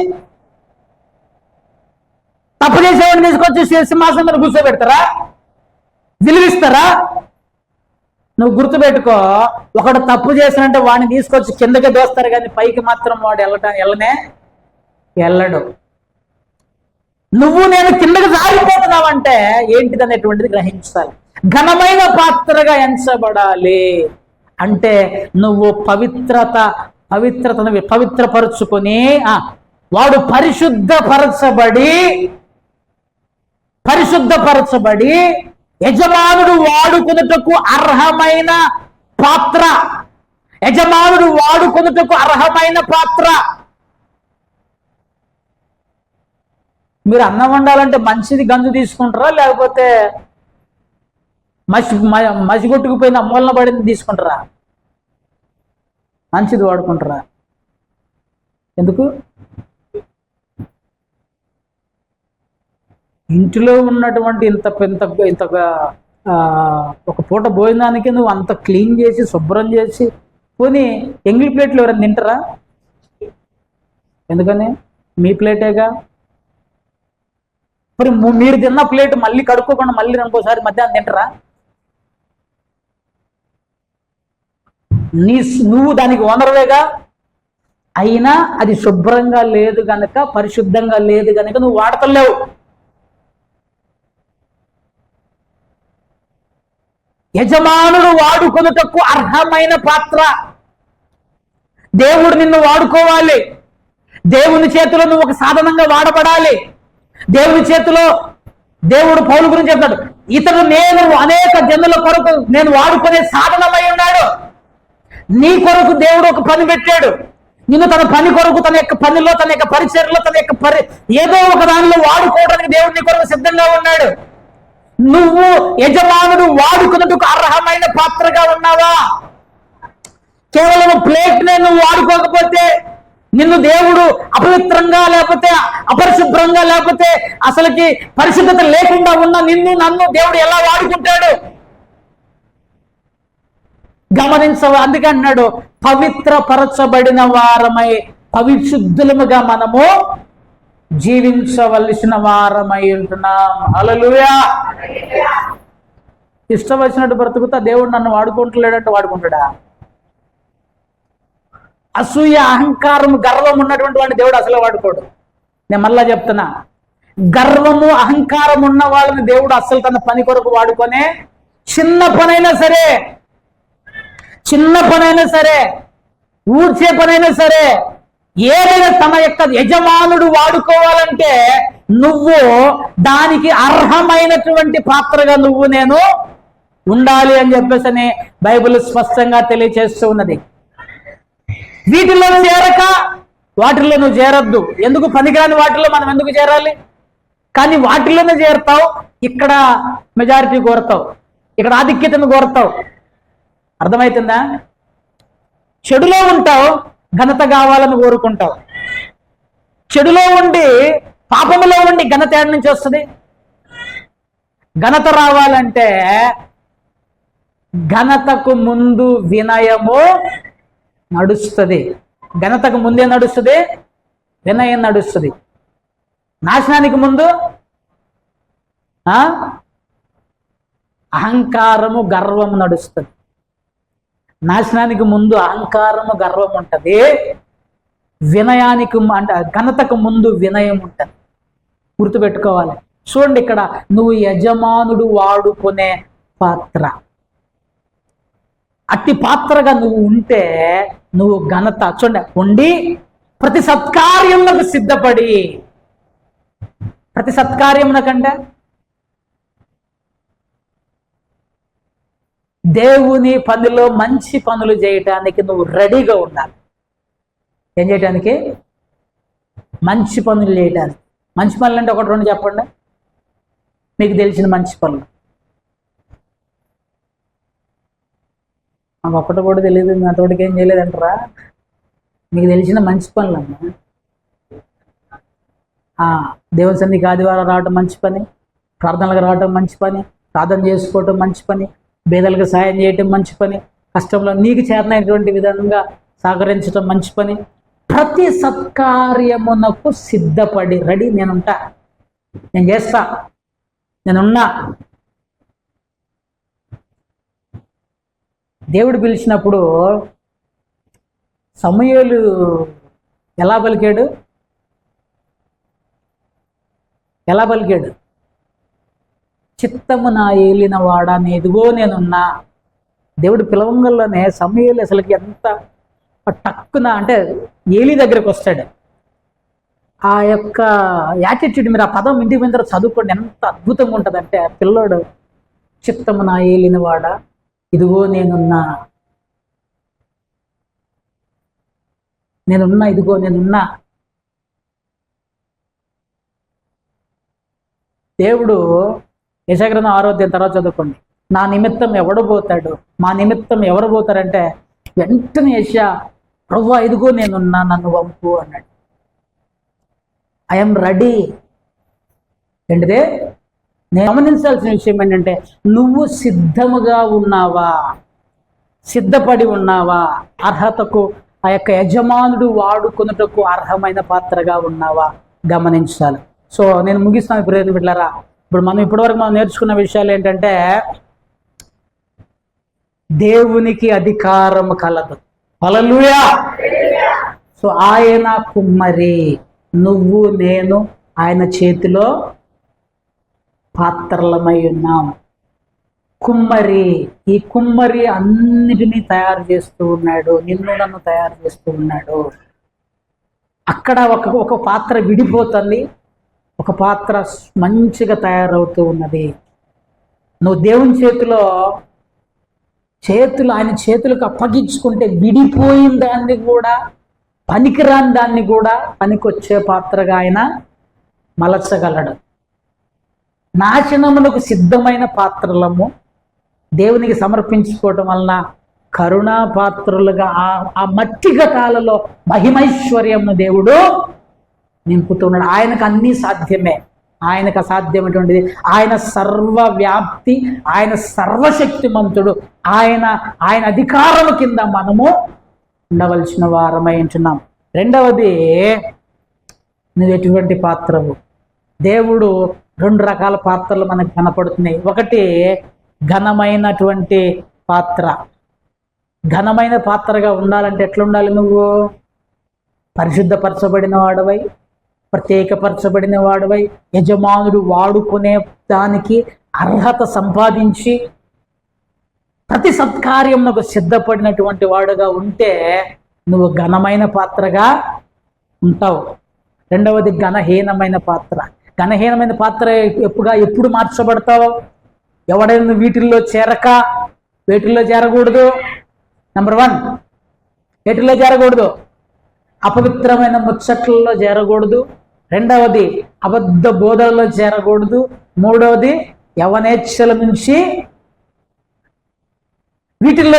తప్పు చేసేవాడిని తీసుకొచ్చి సింహాసనం మీద కూర్చోబెడతారా? విలువిస్తారా? నువ్వు గుర్తుపెట్టుకో, ఒకడు తప్పు చేసినంటే వాడిని తీసుకొచ్చి కిందకి దోస్తారు, కానీ పైకి మాత్రం వాడు వెళ్ళడు. నువ్వు నేను కిందకి జారిపోతున్నావంటే ఏంటిది అనేటువంటిది గ్రహించాలి. ఘనమైన పాత్రగా ఎంచబడాలి అంటే నువ్వు పవిత్రతను పవిత్రపరుచుకొని, వాడు పరిశుద్ధపరచబడి యజమానుడు వాడుకొనుటకు అర్హమైన పాత్ర. యజమానుడు వాడుకొనుటకు అర్హమైన పాత్ర. మీరు అన్నం వండాలంటే మంచిది గంజు తీసుకుంటారా, లేకపోతే మసిగొట్టుకుపోయిన మూలన పడింది తీసుకుంటారా? మంచిది వాడుకుంటారా? ఎందుకు? ఇంటిలో ఉన్నటువంటి ఇంతగా ఒక పూట భోజనానికి నువ్వు అంత క్లీన్ చేసి శుభ్రం చేసి పోనీ ఎంగిలి ప్లేట్లు ఎవరైనా తింటారా? ఎందుకని? మీ ప్లేటేగా. మరి మీరు తిన్న ప్లేట్ మళ్ళీ కడుక్కోకుండా మళ్ళీ ఇంకోసారి మధ్యాహ్నం తింటారా? నువ్వు దానికి ఓనర్వేగా. అయినా అది శుభ్రంగా లేదు గనక, పరిశుద్ధంగా లేదు గనక నువ్వు వాడతలేవు. యజమానుడు వాడుకొనుటకు అర్హమైన పాత్ర. దేవుడు నిన్ను వాడుకోవాలి. దేవుని చేతిలో నువ్వు ఒక సాధనంగా వాడబడాలి. దేవుని చేతిలో దేవుడు పౌలు గురించి చెప్తాడు, ఇతడు నేను అనేక జనుల కొరకు నేను వాడుకునే సాధనమై ఉన్నాడు. నీ కొరకు దేవుడు ఒక పని పెట్టాడు. నిన్ను తన పని కొరకు, తన యొక్క పనిలో, తన యొక్క పరిచర్లో, తన యొక్క ఏదో ఒక దానిలో వాడుకోవడానికి దేవుడు నీ కొరకు సిద్ధంగా ఉన్నాడు. నువ్వు యజమానుడు వాడుకున్నట్టుకు అర్హమైన పాత్రగా ఉన్నావా? కేవలం ప్లేట్నే నువ్వు వాడుకోకపోతే నిన్ను దేవుడు అపవిత్రంగా, లేకపోతే అపరిశుభ్రంగా, లేకపోతే అసలుకి పరిశుద్ధత లేకుండా ఉన్న నన్ను దేవుడు ఎలా వాడుకుంటాడు? గమనించవ. అందుకే అన్నాడు, పవిత్రపరచబడిన వారమై పరిశుద్ధులముగా మనము జీవించవలసిన వారమై ఉంటున్నాం. హల్లెలూయా. ఇష్టం వచ్చినట్టు బ్రతుకుతా దేవుడు నన్ను వాడుకుంటలేడంటే వాడుకుంటాడా? అసూయ, అహంకారం, గర్వం ఉన్నటువంటి వాడిని దేవుడు అసలు వాడుకోడు. నేను మళ్ళా చెప్తున్నా, గర్వము, అహంకారం ఉన్న వాళ్ళని దేవుడు అసలు తన పని కొరకు వాడుకొనే. చిన్న పనైనా సరే, చిన్న పనైనా సరే, ఊడ్చే పనైనా సరే, ఏదైనా తమ యొక్క యజమానుడు వాడుకోవాలంటే నువ్వు దానికి అర్హమైనటువంటి పాత్రగా నువ్వు నేను ఉండాలి అని చెప్పేసి బైబిల్ స్పష్టంగా తెలియచేస్తూ ఉన్నది. వీటిలో చేరక వాటిల్లో నువ్వు చేరొద్దు. ఎందుకు? పనికిరాని వాటిల్లో మనం ఎందుకు చేరాలి? కానీ వాటిల్లోనే చేరుతావు, ఇక్కడ మెజారిటీ కోరతావు, ఇక్కడ ఆధిక్యతను కోరతావు. అర్థమవుతుందా? చెడులో ఉంటావు, ఘనత కావాలని కోరుకుంటావు. చెడులో ఉండి, పాపములో ఉండి ఘనత ఏడు నుంచి వస్తుంది? ఘనత రావాలంటే ఘనతకు ముందు వినయము నడుస్తుంది. ఘనతకు ముందే నడుస్తుంది, వినయం నడుస్తుంది. నాశనానికి ముందు అహంకారము గర్వము నడుస్తుంది. నాశనానికి ముందు అహంకారము గర్వం ఉంటుంది, వినయానికి అంటే ఘనతకు ముందు వినయం ఉంటుంది. గుర్తుపెట్టుకోవాలి. చూడండి, ఇక్కడ నువ్వు యజమానుడు వాడుకునే పాత్ర. అట్టి పాత్రగా నువ్వు ఉంటే నువ్వు ఘనత చూడండి ఉండి ప్రతి సత్కార్యములకు సిద్ధపడి, ప్రతి సత్కార్యమునకంటే దేవుని పనిలో మంచి పనులు చేయటానికి నువ్వు రెడీగా ఉండాలి. ఏం చేయటానికి? మంచి పనులు చేయటానికి. మంచి పనులు అంటే ఒకటి రెండు చెప్పండి, మీకు తెలిసిన మంచి పనులు. మాకు ఒక్కటి కూడా తెలియదు, నా తోటికి ఏం చేయలేదంటారా? మీకు తెలిసిన మంచి పనులు అమ్మా. దేవుని సన్నిధికి ఆదివారం రావటం మంచి పని, ప్రార్థనలకు రావటం మంచి పని, ప్రార్థన చేసుకోవటం మంచి పని, పేదలకు సాయం చేయటం మంచి పని, కష్టంలో నీకు చేతనైనటువంటి విధంగా సహకరించడం మంచి పని. ప్రతి సత్కార్యమునకు సిద్ధపడి రెడీ నేనుంటా, నేను చేస్తా, నేనున్నా. దేవుడు పిలిచినప్పుడు సమూయేలు ఎలా పలికాడు? ఎలా పలికాడు? చిత్తము నా ఏలిన వాడా, ఎదుగో నేనున్నా. దేవుడు పిలవంగల్లోనే సమూయేలు అసలుకి ఎంత టక్కున అంటే ఏలి దగ్గరకు వస్తాడు. ఆ యొక్క యాటిట్యూడ్, మీరు ఆ పదం ఇంటికి పోయిన తర్వాత చదువుకోండి, ఎంత అద్భుతంగా ఉంటుందంటే, ఆ పిల్లోడు చిత్తము నా ఏలిన వాడా, ఇదిగో నేనున్నా, నేనున్నా, ఇదిగో నేనున్నా. దేవుడు యెషయా గ్రంథం 6వ అధ్యాయం తర్వాత చదువుకోండి. నా నిమిత్తం ఎవడు పోతాడు, మా నిమిత్తం ఎవరు పోతారంటే వెంటనే యెషయా, ప్రభువా ఇదిగో నేనున్నా, నన్ను పంపు అన్నాడు. I'm ready. ఏంటిదే? నేను గమనించాల్సిన విషయం ఏంటంటే, నువ్వు సిద్ధముగా ఉన్నావా, సిద్ధపడి ఉన్నావా, అర్హతకు ఆ యొక్క యజమానుడు వాడుకొనుటకు అర్హమైన పాత్రగా ఉన్నావా గమనించాలి. సో నేను ముగిస్తాను ప్రియమైన బిడ్డలారా. ఇప్పుడు మనం ఇప్పటివరకు మనం నేర్చుకున్న విషయాలు ఏంటంటే, దేవునికి అధికారం కలదు. హల్లెలూయా. సో ఆయన కుమ్మరి, నువ్వు నేను ఆయన చేతిలో పాత్రలమై ఉన్నాం. కుమ్మరి, ఈ కుమ్మరి అన్నిటినీ తయారు చేస్తూ ఉన్నాడు, నిన్ను నన్ను తయారు చేస్తూ ఉన్నాడు. అక్కడ ఒక పాత్ర విడిపోతుంది, ఒక పాత్ర మంచిగా తయారవుతూ ఉన్నది. నువ్వు దేవుని ఆయన చేతులకు అప్పగించుకుంటే విడిపోయిన దాన్ని కూడా, పనికిరాని దాన్ని కూడా పనికొచ్చే పాత్రగా ఆయన మలచగలడు. నాశనములకు సిద్ధమైన పాత్రలము దేవునికి సమర్పించుకోవటం వలన కరుణా పాత్రలుగా ఆ మట్టి ఘటాలలో మహిమైశ్వర్యమును దేవుడు నింపుతున్నాడు. ఆయనకు అన్నీ సాధ్యమే. ఆయనకు అసాధ్యమైనటువంటిది, ఆయన సర్వవ్యాప్తి, ఆయన సర్వశక్తిమంతుడు. ఆయన అధికారము కింద మనము ఉండవలసిన వారమై ఉంటున్నాం. రెండవది, నువ్వు ఎటువంటి పాత్రవు? దేవుడు 2 రకాల పాత్రలు మనకు కనపడుతున్నాయి. ఒకటి ఘనమైనటువంటి పాత్ర. ఘనమైన పాత్రగా ఉండాలంటే ఎట్లా ఉండాలి? నువ్వు పరిశుద్ధపరచబడిన వాడవై, ప్రత్యేకపరచబడిన వాడవై, యజమానుడు వాడుకునే దానికి అర్హత సంపాదించి ప్రతి సత్కార్యమునకు సిద్ధపడినటువంటి వాడుగా ఉంటే నువ్వు ఘనమైన పాత్రగా ఉంటావు. రెండవది ఘనహీనమైన పాత్ర. ఘనహీనమైన పాత్ర ఎప్పుడు మార్చబడతావు? ఎవడైనా వీటిల్లో చేరకూడదు. నెంబర్ 1, వేటిల్లో చేరకూడదు? అపవిత్రమైన ముచ్చట్లలో చేరకూడదు. రెండవది అబద్ధ బోధనలో చేరకూడదు. మూడవది యవనేచ్ఛల నుంచి వీటిల్లో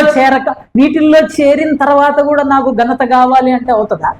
చేరిన తర్వాత కూడా నాకు ఘనత కావాలి అంటే అవుతుందా?